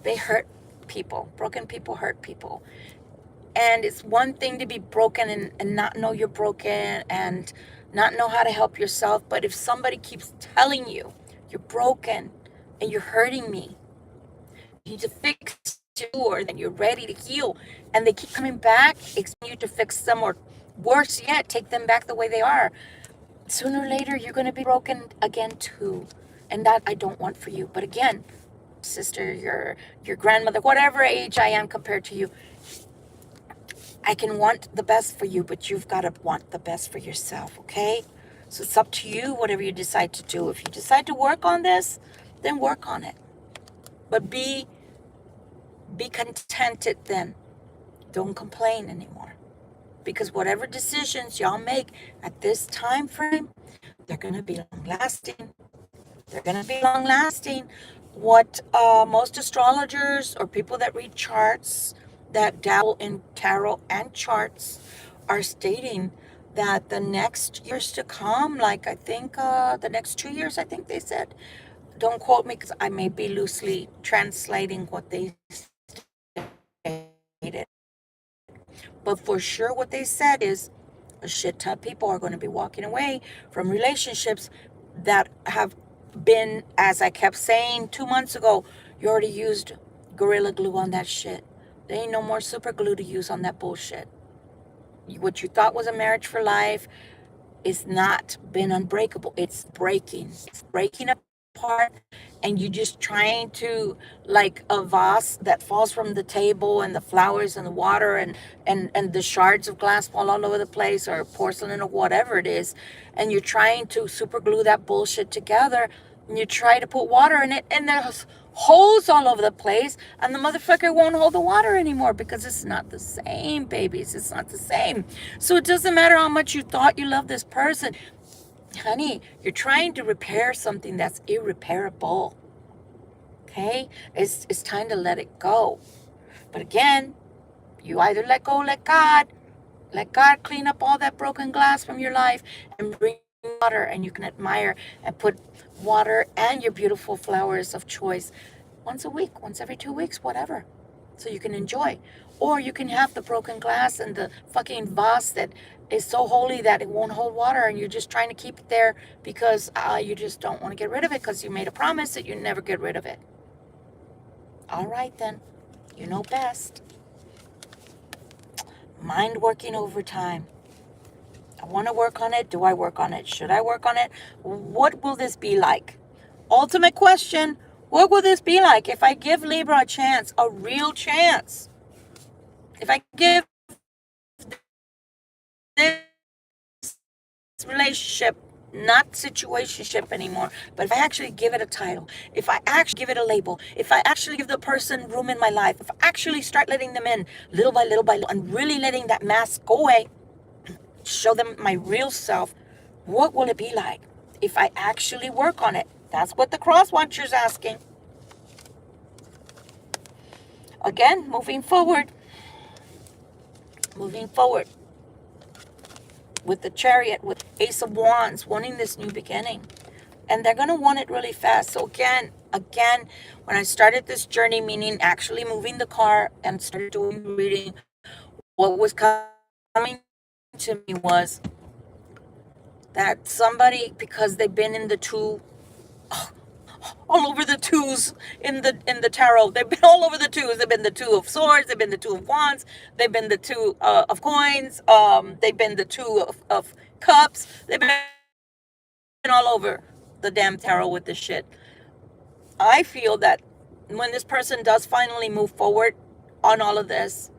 they hurt people. Broken people hurt people. And it's one thing to be broken and not know you're broken and not know how to help yourself. But if somebody keeps telling you you're broken and you're hurting me, you need to fix you, or then you're ready to heal, and they keep coming back, expecting you to fix them, or worse yet, take them back the way they are, sooner or later you're going to be broken again too. And that I don't want for you. But again, sister, your grandmother, whatever age I am compared to you, I can want the best for you, but you've got to want the best for yourself, okay? So it's up to you, whatever you decide to do. If you decide to work on this, then work on it. But be contented then. Don't complain anymore. Because whatever decisions y'all make at this time frame, they're going to be long lasting. They're going to be long lasting. What most astrologers or people that read charts, that dabble in tarot and charts, are stating that the next years to come, like I think the next 2 years, I think they said, don't quote me because I may be loosely translating what they stated. But for sure what they said is a shit ton of people are going to be walking away from relationships that have been, as I kept saying 2 months ago, you already used Gorilla Glue on that shit. There ain't no more super glue to use on that bullshit. What you thought was a marriage for life is not been unbreakable. It's breaking. It's breaking apart, and you're just trying to, like a vase that falls from the table and the flowers and the water and the shards of glass fall all over the place, or porcelain or whatever it is, and you're trying to super glue that bullshit together, and you try to put water in it, and there's holes all over the place, and the motherfucker won't hold the water anymore because it's not the same, babies. It's not the same. So it doesn't matter how much you thought you loved this person. Honey, you're trying to repair something that's irreparable. Okay? It's time to let it go. But again, you either let go, let God clean up all that broken glass from your life and bring water, and you can admire and put water and your beautiful flowers of choice once a week, once every 2 weeks, whatever, so you can enjoy. Or you can have the broken glass and the fucking vase that is so holy that it won't hold water, and you're just trying to keep it there because you just don't want to get rid of it because you made a promise that you never get rid of it. All right then, you know best. Mind working overtime. I want to work on it. Do I work on it? Should I work on it? What will this be like? Ultimate question. What will this be like if I give Libra a chance, a real chance? If I give this relationship, not situationship anymore, but if I actually give it a title, if I actually give it a label, if I actually give the person room in my life, if I actually start letting them in little by little and really letting that mask go away, show them my real self, what will it be like if I actually work on it? That's what the cross watcher's asking. Again, moving forward with the Chariot, with Ace of Wands, wanting this new beginning. And they're going to want it really fast. So again, when I started this journey, meaning actually moving the car and started doing reading, what was coming to me was that somebody, because they've been in the two, all over the twos in the tarot. They've been all over the twos. They've been the two of swords. They've been the two of wands. They've been the two of coins. They've been the two of cups. They've been all over the damn tarot with this shit. I feel that when this person does finally move forward on all of this,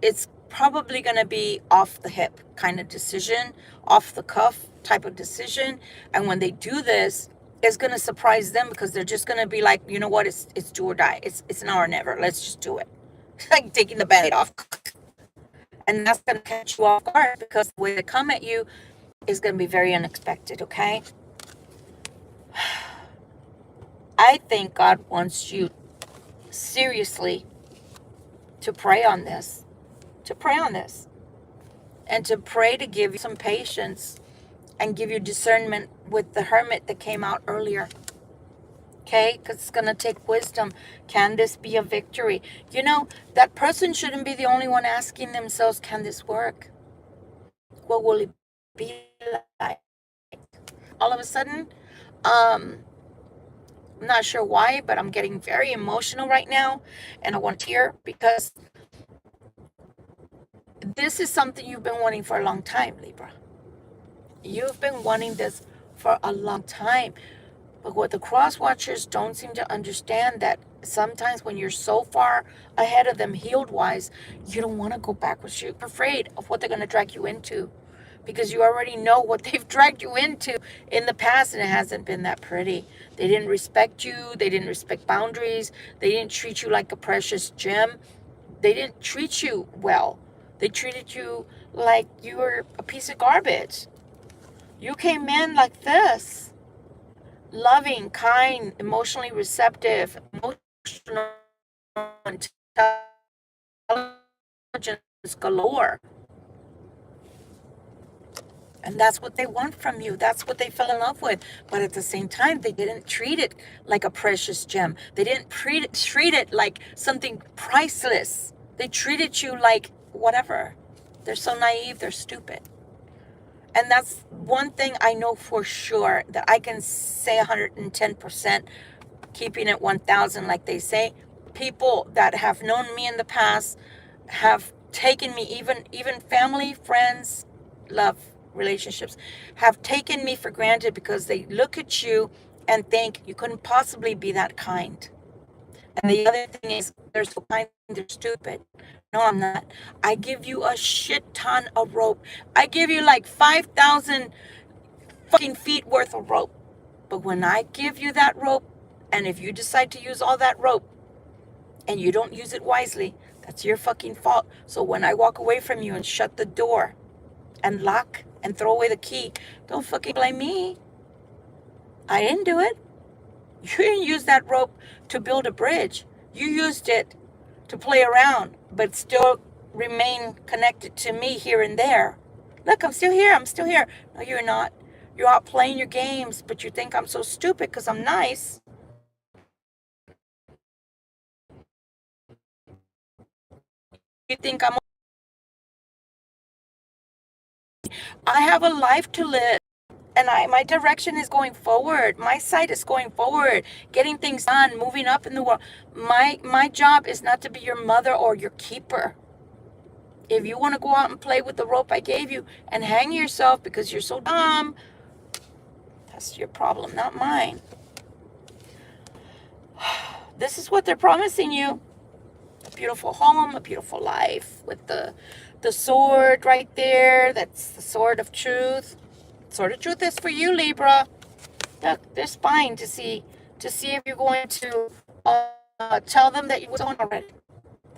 it's probably going to be off the hip kind of decision, off the cuff type of decision. And when they do this, it's going to surprise them because they're just going to be like, you know what, it's do or die. It's now or never. Let's just do it. It's like taking the band-aid off. And that's going to catch you off guard because the way they come at you is going to be very unexpected, okay? I think God wants you seriously to pray on this, and to pray to give you some patience and give you discernment with the hermit that came out earlier. Okay? Because it's going to take wisdom. Can this be a victory? You know, that person shouldn't be the only one asking themselves, can this work? What will it be like? All of a sudden, I'm not sure why, but I'm getting very emotional right now, and I want to tear because this is something you've been wanting for a long time, Libra. You've been wanting this for a long time. But what the cross watchers don't seem to understand, that sometimes when you're so far ahead of them healed wise, you don't want to go backwards. You're afraid of what they're going to drag you into, because you already know what they've dragged you into in the past, and it hasn't been that pretty. They didn't respect you. They didn't respect boundaries. They didn't treat you like a precious gem. They didn't treat you well. They treated you like you were a piece of garbage. You came in like this. Loving, kind, emotionally receptive, emotional intelligence galore. And that's what they want from you. That's what they fell in love with. But at the same time, they didn't treat it like a precious gem. They didn't treat it like something priceless. They treated you like whatever. They're so naive, they're stupid. And that's one thing I know for sure, that I can say 110%, keeping it 1,000 like they say. People that have known me in the past have taken me, even family, friends, love relationships, have taken me for granted because they look at you and think you couldn't possibly be that kind. And the other thing is, they're so kind, they're stupid. No, I'm not. I give you a shit ton of rope. I give you like 5,000 fucking feet worth of rope. But when I give you that rope, and if you decide to use all that rope and you don't use it wisely, that's your fucking fault. So when I walk away from you and shut the door and lock and throw away the key, don't fucking blame me. I didn't do it. You didn't use that rope to build a bridge. You used it to play around, but still remain connected to me here and there. Look, I'm still here. No, you're not. You're out playing your games, but you think I'm so stupid because I'm nice. You think I have a life to live. And my direction is going forward. My sight is going forward, getting things done, moving up in the world. My job is not to be your mother or your keeper. If you want to go out and play with the rope I gave you and hang yourself because you're so dumb, that's your problem, not mine. This is what they're promising you. A beautiful home, a beautiful life with the sword right there. That's the sword of truth. Sword of truth is for you, Libra. Look, they're spying to see if you're going to tell them that you was on already.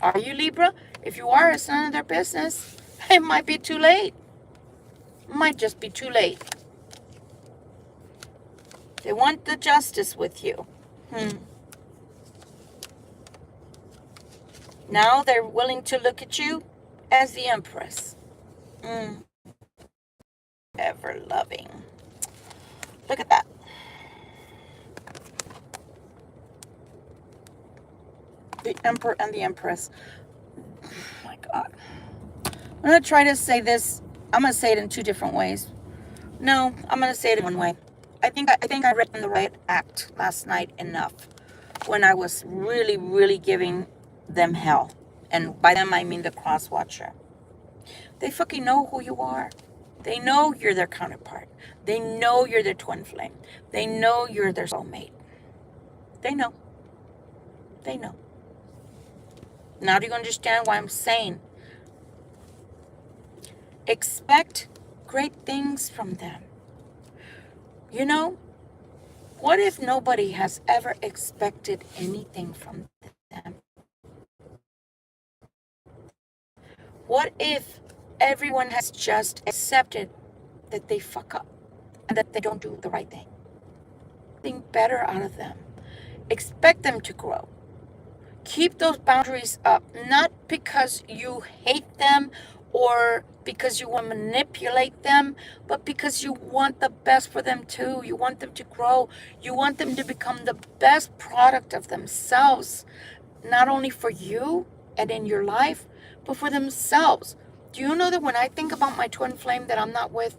Are you, Libra? If you are, it's none of their business. It might be too late. It might just be too late. They want the justice with you. Now they're willing to look at you as the Empress. Ever loving. Look at that. the Emperor and the Empress. Oh my God. I'm going to try to say this. I'm going to say it in two different ways. No, I'm going to say it in one way. I think I read in the right act last night enough when I was really, really giving them hell. And by them, I mean the cross watcher. They fucking know who you are. They know you're their counterpart. They know you're their twin flame. They know you're their soulmate. They know. They know. Now do you understand why I'm saying? Expect great things from them. You know, what if nobody has ever expected anything from them? What if everyone has just accepted that they fuck up and that they don't do the right thing? Think better out of them. Expect them to grow. Keep those boundaries up, not because you hate them or because you want to manipulate them, but because you want the best for them too. You want them to grow. You want them to become the best product of themselves, not only for you and in your life, but for themselves. Do you know that when I think about my twin flame that I'm not with,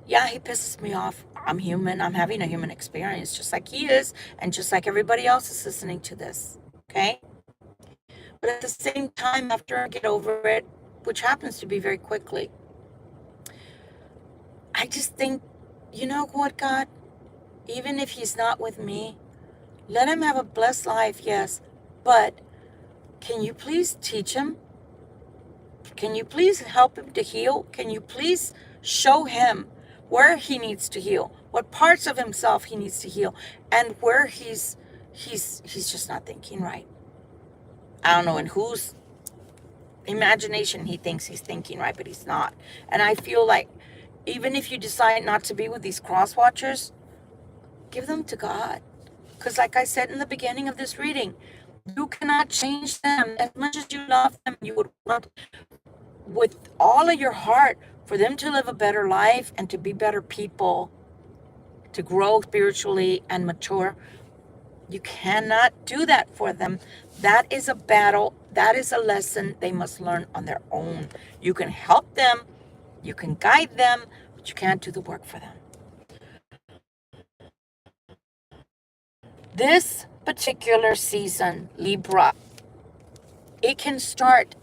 yeah, he pisses me off. I'm human. I'm having a human experience just like he is and just like everybody else is listening to this. Okay? But at the same time, after I get over it, which happens to be very quickly, I just think, you know what, God? Even if he's not with me, let him have a blessed life, yes. But can you please teach him? Can you please help him to heal? Can you please show him where he needs to heal, what parts of himself he needs to heal, and where he's just not thinking right? I don't know in whose imagination he thinks he's thinking right, but he's not. And I feel like even if you decide not to be with these cross watchers, give them to God. Because like I said in the beginning of this reading, you cannot change them. As much as you love them, you would want with all of your heart for them to live a better life and to be better people, to grow spiritually and mature. You cannot do that for them. That is a battle. That is a lesson they must learn on their own. You can help them, you can guide them, but you can't do the work for them. This particular season, Libra, it can start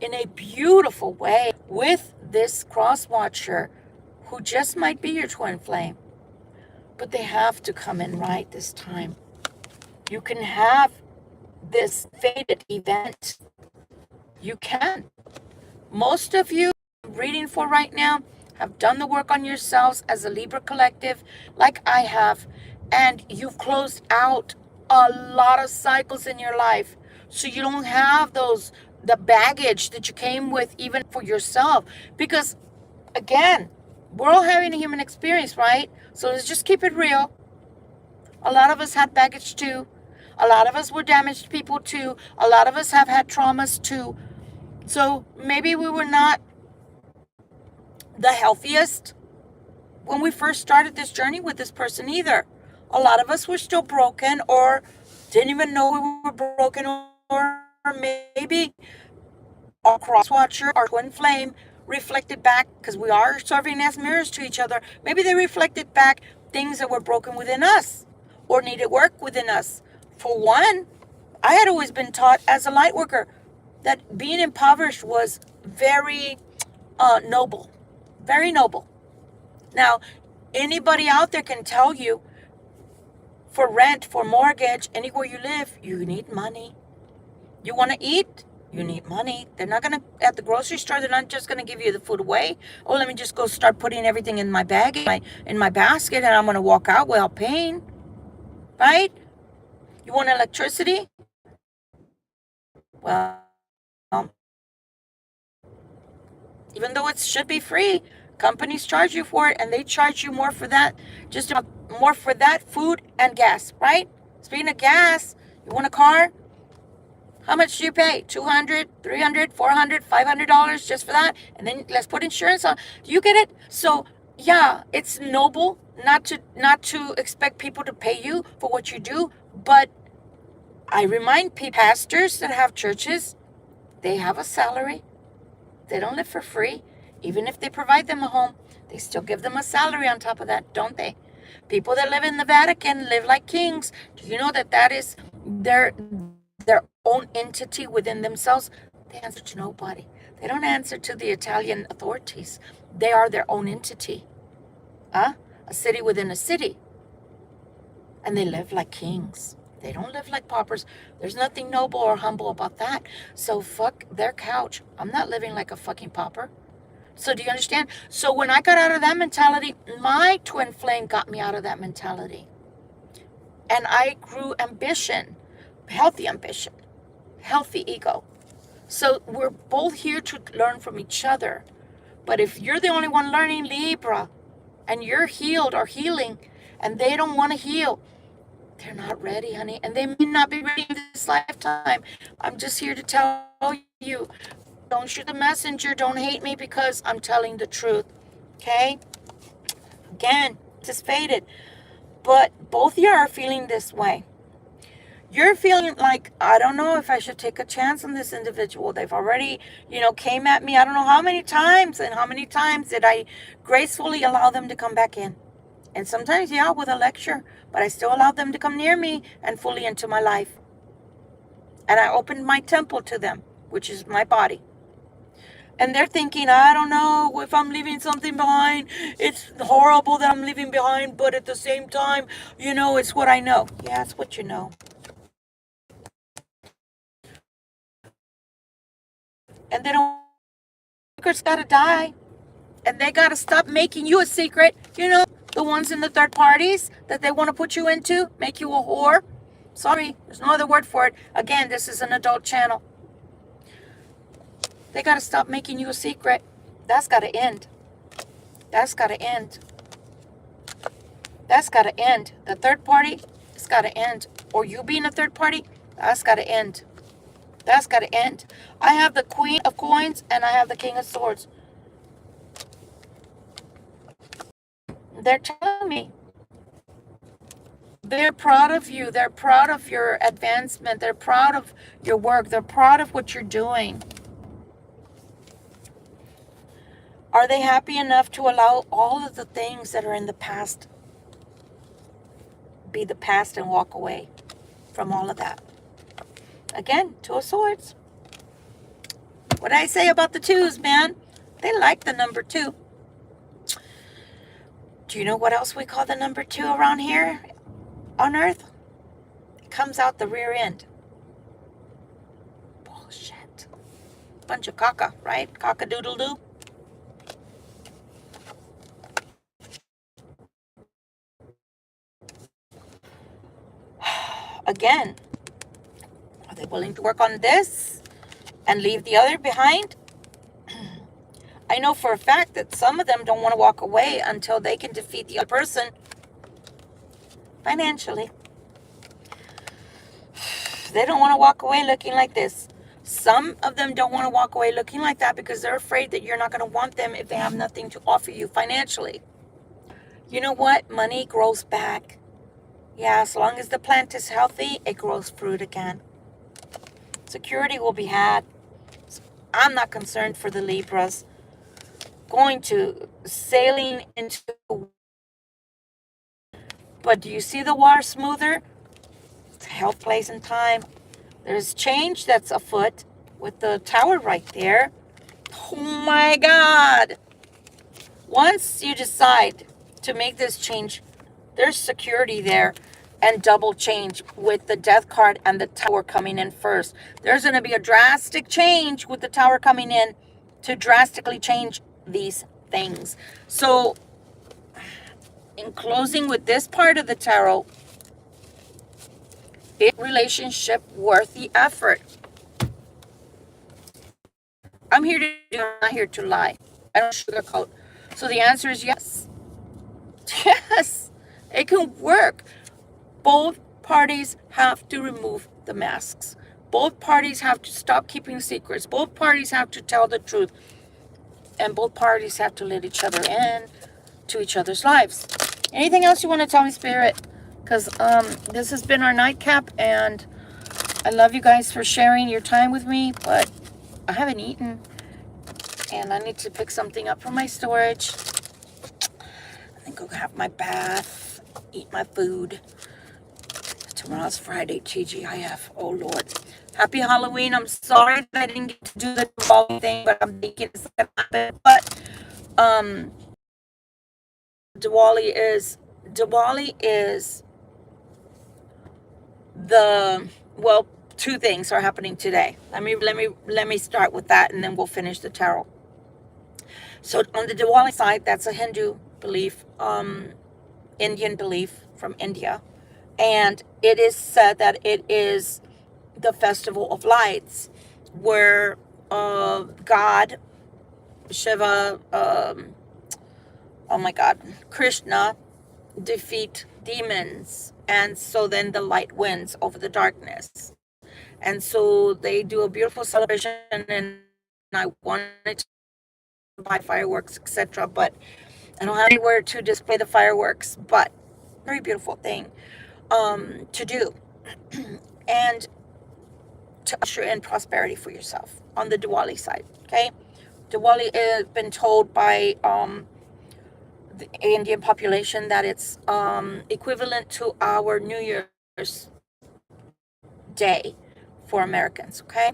in a beautiful way with this cross watcher who just might be your twin flame. But they have to come in right this time. You can have this fated event. You can. Most of you I'm reading for right now have done the work on yourselves as a Libra collective, like I have, and you've closed out a lot of cycles in your life. So you don't have the baggage that you came with even for yourself. Because again, we're all having a human experience, right? So let's just keep it real. A lot of us had baggage too. A lot of us were damaged people too. A lot of us have had traumas too. So maybe we were not the healthiest when we first started this journey with this person either. A lot of us were still broken or didn't even know we were broken, or maybe our cross watcher, our twin flame, reflected back, because we are serving as mirrors to each other. Maybe they reflected back things that were broken within us or needed work within us. For one, I had always been taught as a light worker that being impoverished was very noble, very noble. Now, anybody out there can tell you for rent, for mortgage, anywhere you live, you need money. You want to eat? You need money. They're not going to, at the grocery store, they're not just going to give you the food away. Oh, let me just go start putting everything in my bag, in my basket, and I'm going to walk out without paying. Right? You want electricity? Well, even though it should be free, companies charge you for it, and they charge you more for that, just about more for that food and gas, right? Speaking of gas, you want a car? How much do you pay? $200, $300, $400, $500 just for that? And then let's put insurance on. Do you get it? So yeah, it's noble not to expect people to pay you for what you do, but I remind pastors that have churches, they have a salary. They don't live for free. Even if they provide them a home, they still give them a salary on top of that, don't they? People that live in the Vatican live like kings. Do you know that that is their own entity within themselves? They answer to nobody. They don't answer to the Italian authorities. They are their own entity. A city within a city. And they live like kings. They don't live like paupers. There's nothing noble or humble about that. So fuck their couch. I'm not living like a fucking pauper. So do you understand? So when I got out of that mentality, my twin flame got me out of that mentality. And I grew ambition, healthy ego. So we're both here to learn from each other. But if you're the only one learning, Libra, and you're healed or healing, and they don't want to heal, they're not ready, honey. And they may not be ready in this lifetime. I'm just here to tell you, don't shoot the messenger. Don't hate me because I'm telling the truth. Okay? Again, just faded. But both of you are feeling this way. You're feeling like, I don't know if I should take a chance on this individual. They've already, came at me. I don't know how many times, and how many times did I gracefully allow them to come back in. And sometimes, yeah, with a lecture, but I still allowed them to come near me and fully into my life. And I opened my temple to them, which is my body. And they're thinking, I don't know if I'm leaving something behind. It's horrible that I'm leaving behind, but at the same time, it's what I know. Yeah, it's what you know. And they don't, secrets gotta die. And they gotta stop making you a secret. The ones in the third parties that they want to put you into, make you a whore. Sorry, there's no other word for it. Again, this is an adult channel. They got to stop making you a secret. That's got to end. That's got to end. That's got to end. The third party, it's got to end. Or you being a third party, that's got to end. That's got to end. I have the Queen of Coins and I have the King of Swords. They're telling me. They're proud of you. They're proud of your advancement. They're proud of your work. They're proud of what you're doing. Are they happy enough to allow all of the things that are in the past be the past and walk away from all of that? Again, Two of Swords. What did I say about the twos, man? They like the number 2. Do you know what else we call the number 2 around here on Earth? It comes out the rear end. Bullshit. Bunch of caca, right? Cock-a-doodle-doo. Again, are they willing to work on this and leave the other behind? I know for a fact that some of them don't want to walk away until they can defeat the other person financially. They don't want to walk away looking like this. Some of them don't want to walk away looking like that because they're afraid that you're not going to want them if they have nothing to offer you financially. You know what? Money grows back. Yeah, as long as the plant is healthy, it grows fruit again. Security will be had. I'm not concerned for the Libras. Going to sailing into... But do you see the water smoother? It's health, place, and time. There's change that's afoot with the tower right there. Oh my God. Once you decide to make this change, there's security there and double change with the death card and the tower coming in first. There's going to be a drastic change with the tower coming in to drastically change these things. So in closing with this part of the tarot, is relationship worth the effort? I'm here to do, I'm not here to lie. I don't sugarcoat. So the answer is yes. Yes, it can work. Both parties have to remove the masks. Both parties have to stop keeping secrets. Both parties have to tell the truth. And both parties have to let each other in to each other's lives. Anything else you want to tell me, Spirit? Because this has been our nightcap, and I love you guys for sharing your time with me, but I haven't eaten. And I need to pick something up from my storage. I think I'll have my bath, eat my food. Tomorrow's Friday, TGIF. Oh, Lord. Happy Halloween. I'm sorry that I didn't get to do the Diwali thing, but I'm thinking it's going to happen. But, Diwali is the, well, two things are happening today. Let me start with that, and then we'll finish the tarot. So on the Diwali side, that's a Hindu belief, Indian belief from India. And it is said that it is the festival of lights, where God, Shiva, oh my God, Krishna defeat demons. And so then the light wins over the darkness. And so they do a beautiful celebration, and I wanted to buy fireworks, etc. But I don't have anywhere to display the fireworks, but very beautiful thing to do. And to usher in prosperity for yourself on the Diwali side, okay? Diwali has been told by the Indian population that it's equivalent to our New Year's Day for Americans, okay?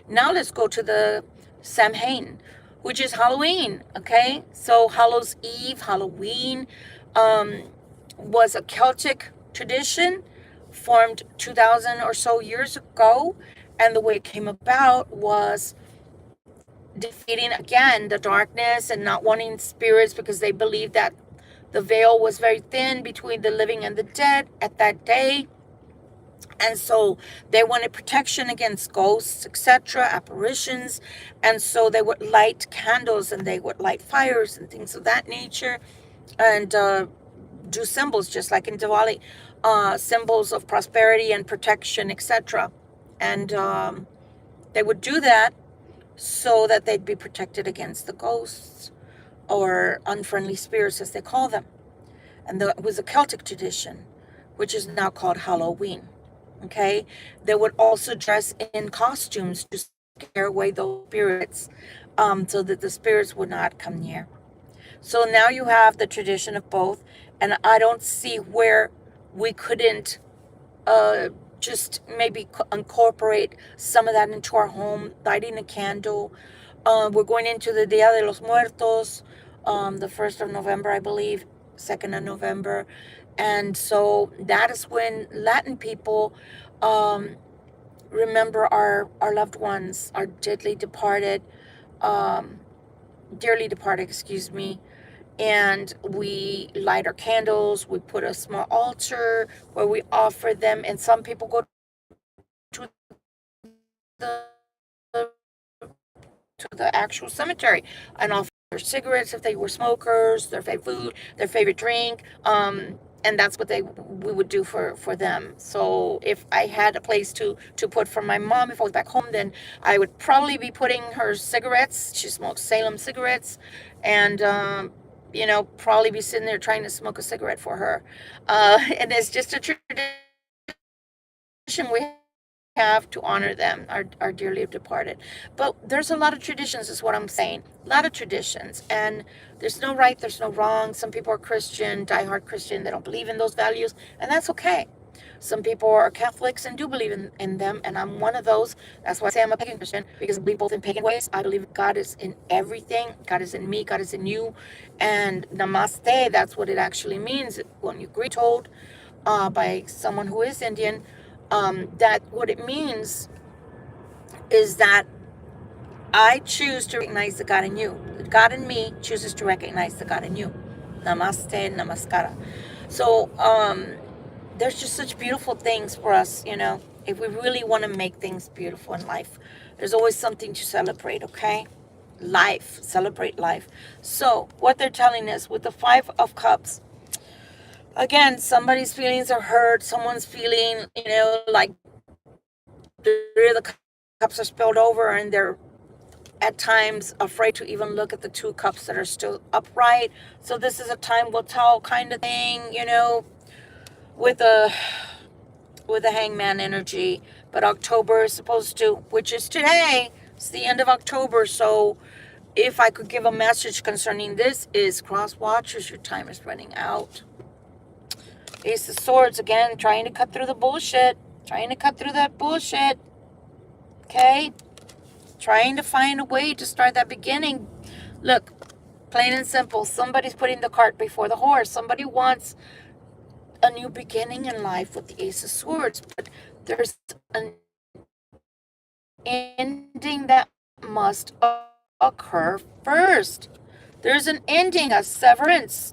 Now let's go to the Samhain, which is Halloween, okay? So Hallows Eve, Halloween, was a Celtic tradition formed 2,000 or so years ago. And the way it came about was defeating, again, the darkness and not wanting spirits, because they believed that the veil was very thin between the living and the dead at that day. And so they wanted protection against ghosts, etc., apparitions. And so they would light candles, and they would light fires and things of that nature, and do symbols, just like in Diwali, symbols of prosperity and protection, etc. And they would do that so that they'd be protected against the ghosts or unfriendly spirits, as they call them. And it was a Celtic tradition, which is now called Halloween. Okay, they would also dress in costumes to scare away those spirits, so that the spirits would not come near. So now you have the tradition of both, and I don't see where we couldn't just maybe incorporate some of that into our home, lighting a candle. We're going into the Dia de los Muertos, the 1st of November, I believe, 2nd of November. And so that is when Latin people remember our loved ones, our dearly departed, excuse me. And we light our candles, we put a small altar where we offer them, and some people go to the actual cemetery and offer their cigarettes if they were smokers, their favorite food, their favorite drink, and that's what we would do for them. So if I had a place to put for my mom, if I was back home, then I would probably be putting her cigarettes. She smokes Salem cigarettes, and probably be sitting there trying to smoke a cigarette for her. And it's just a tradition we have to honor them, our dearly departed. But there's a lot of traditions, is what I'm saying. A lot of traditions. And there's no right, there's no wrong. Some people are Christian, diehard Christian. They don't believe in those values, and that's okay. Some people are Catholics and do believe in them, and I'm one of those. That's why I say I'm a pagan Christian, because I believe both in pagan ways. I believe God is in everything. God is in me. God is in you. And namaste, that's what it actually means when you greet told by someone who is Indian. That what it means is that I choose to recognize the God in you. The God in me chooses to recognize the God in you. Namaste, namaskara. So there's just such beautiful things for us, if we really want to make things beautiful in life. There's always something to celebrate, okay? Life, celebrate life. So what they're telling us with the 5 of Cups, again, somebody's feelings are hurt. Someone's feeling, like the cups are spilled over, and they're at times afraid to even look at the 2 cups that are still upright. So this is a time will tell kind of thing, with with the Hangman energy. But October is supposed to, which is today, it's the end of October. So if I could give a message concerning this is cross watchers, your time is running out. Ace of Swords, again, trying to cut through the bullshit. Trying to cut through that bullshit. Okay? Trying to find a way to start that beginning. Look, plain and simple. Somebody's putting the cart before the horse. Somebody wants a new beginning in life with the Ace of Swords. But there's an ending that must occur first. There's an ending, a severance.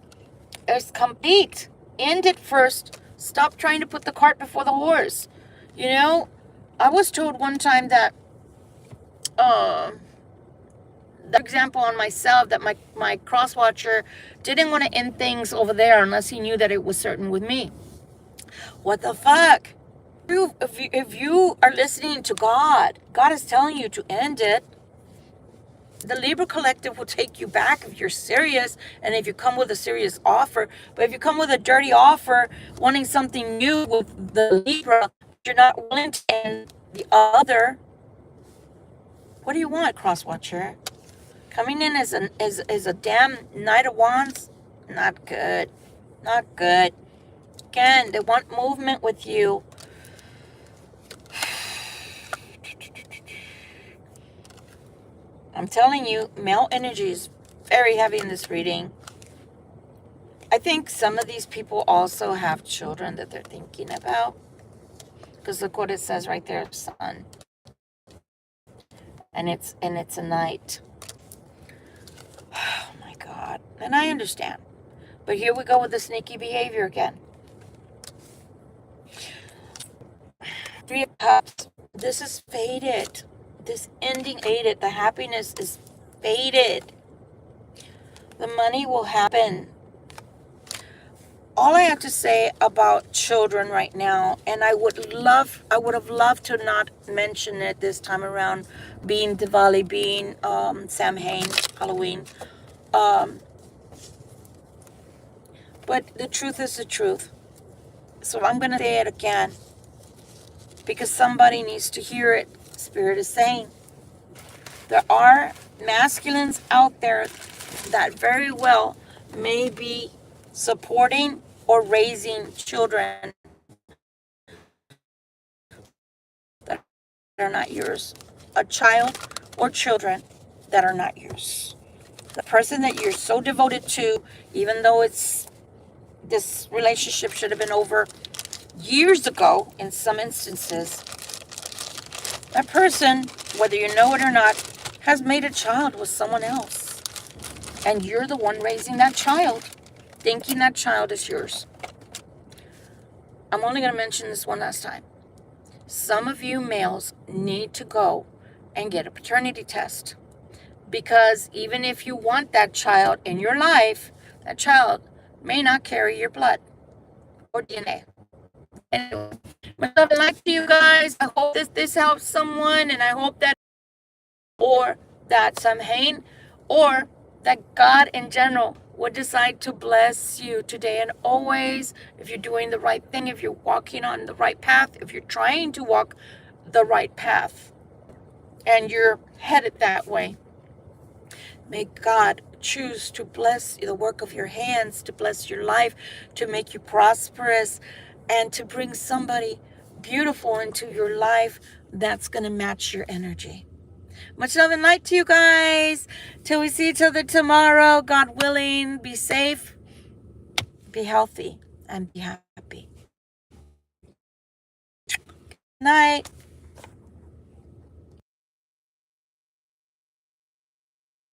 It's complete. End it first. Stop trying to put the cart before the horse. You know, I was told one time that, the example on myself, that my cross watcher didn't want to end things over there unless he knew that it was certain with me. What the fuck? If you are listening to God, God is telling you to end it. The Libra Collective will take you back if you're serious and if you come with a serious offer. But if you come with a dirty offer, wanting something new with the Libra, you're not willing to end the other. What do you want, Cross Watcher? Coming in as a damn Knight of Wands? Not good. Not good. Again, they want movement with you. I'm telling you, male energy is very heavy in this reading. I think some of these people also have children that they're thinking about. Because look what it says right there, son. And it's a knight. Oh my God. And I understand. But here we go with the sneaky behavior again. Three of Cups. This is faded. This ending faded. The happiness is faded. The money will happen. All I have to say about children right now, and I would have loved to not mention it this time around, being Diwali, being Samhain, Halloween. But the truth is the truth. So I'm going to say it again. Because somebody needs to hear it. Spirit is saying. There are masculines out there that very well may be supporting or raising children that are not yours. A child or children that are not yours. The person that you're so devoted to, even though this relationship should have been over years ago in some instances, that person, whether you know it or not, has made a child with someone else. And you're the one raising that child, thinking that child is yours. I'm only going to mention this one last time. Some of you males need to go and get a paternity test. Because even if you want that child in your life, that child may not carry your blood or DNA. Anyway, much love and light to you guys. I hope this helps someone, and I hope that, or that Samhain, or that God in general would decide to bless you today and always. If you're doing the right thing, if you're walking on the right path, if you're trying to walk the right path, and you're headed that way, may God choose to bless the work of your hands, to bless your life, to make you prosperous, and to bring somebody beautiful into your life that's going to match your energy. Much love and light to you guys. Till we see each other tomorrow, God willing. Be safe, be healthy, and be happy. Good night.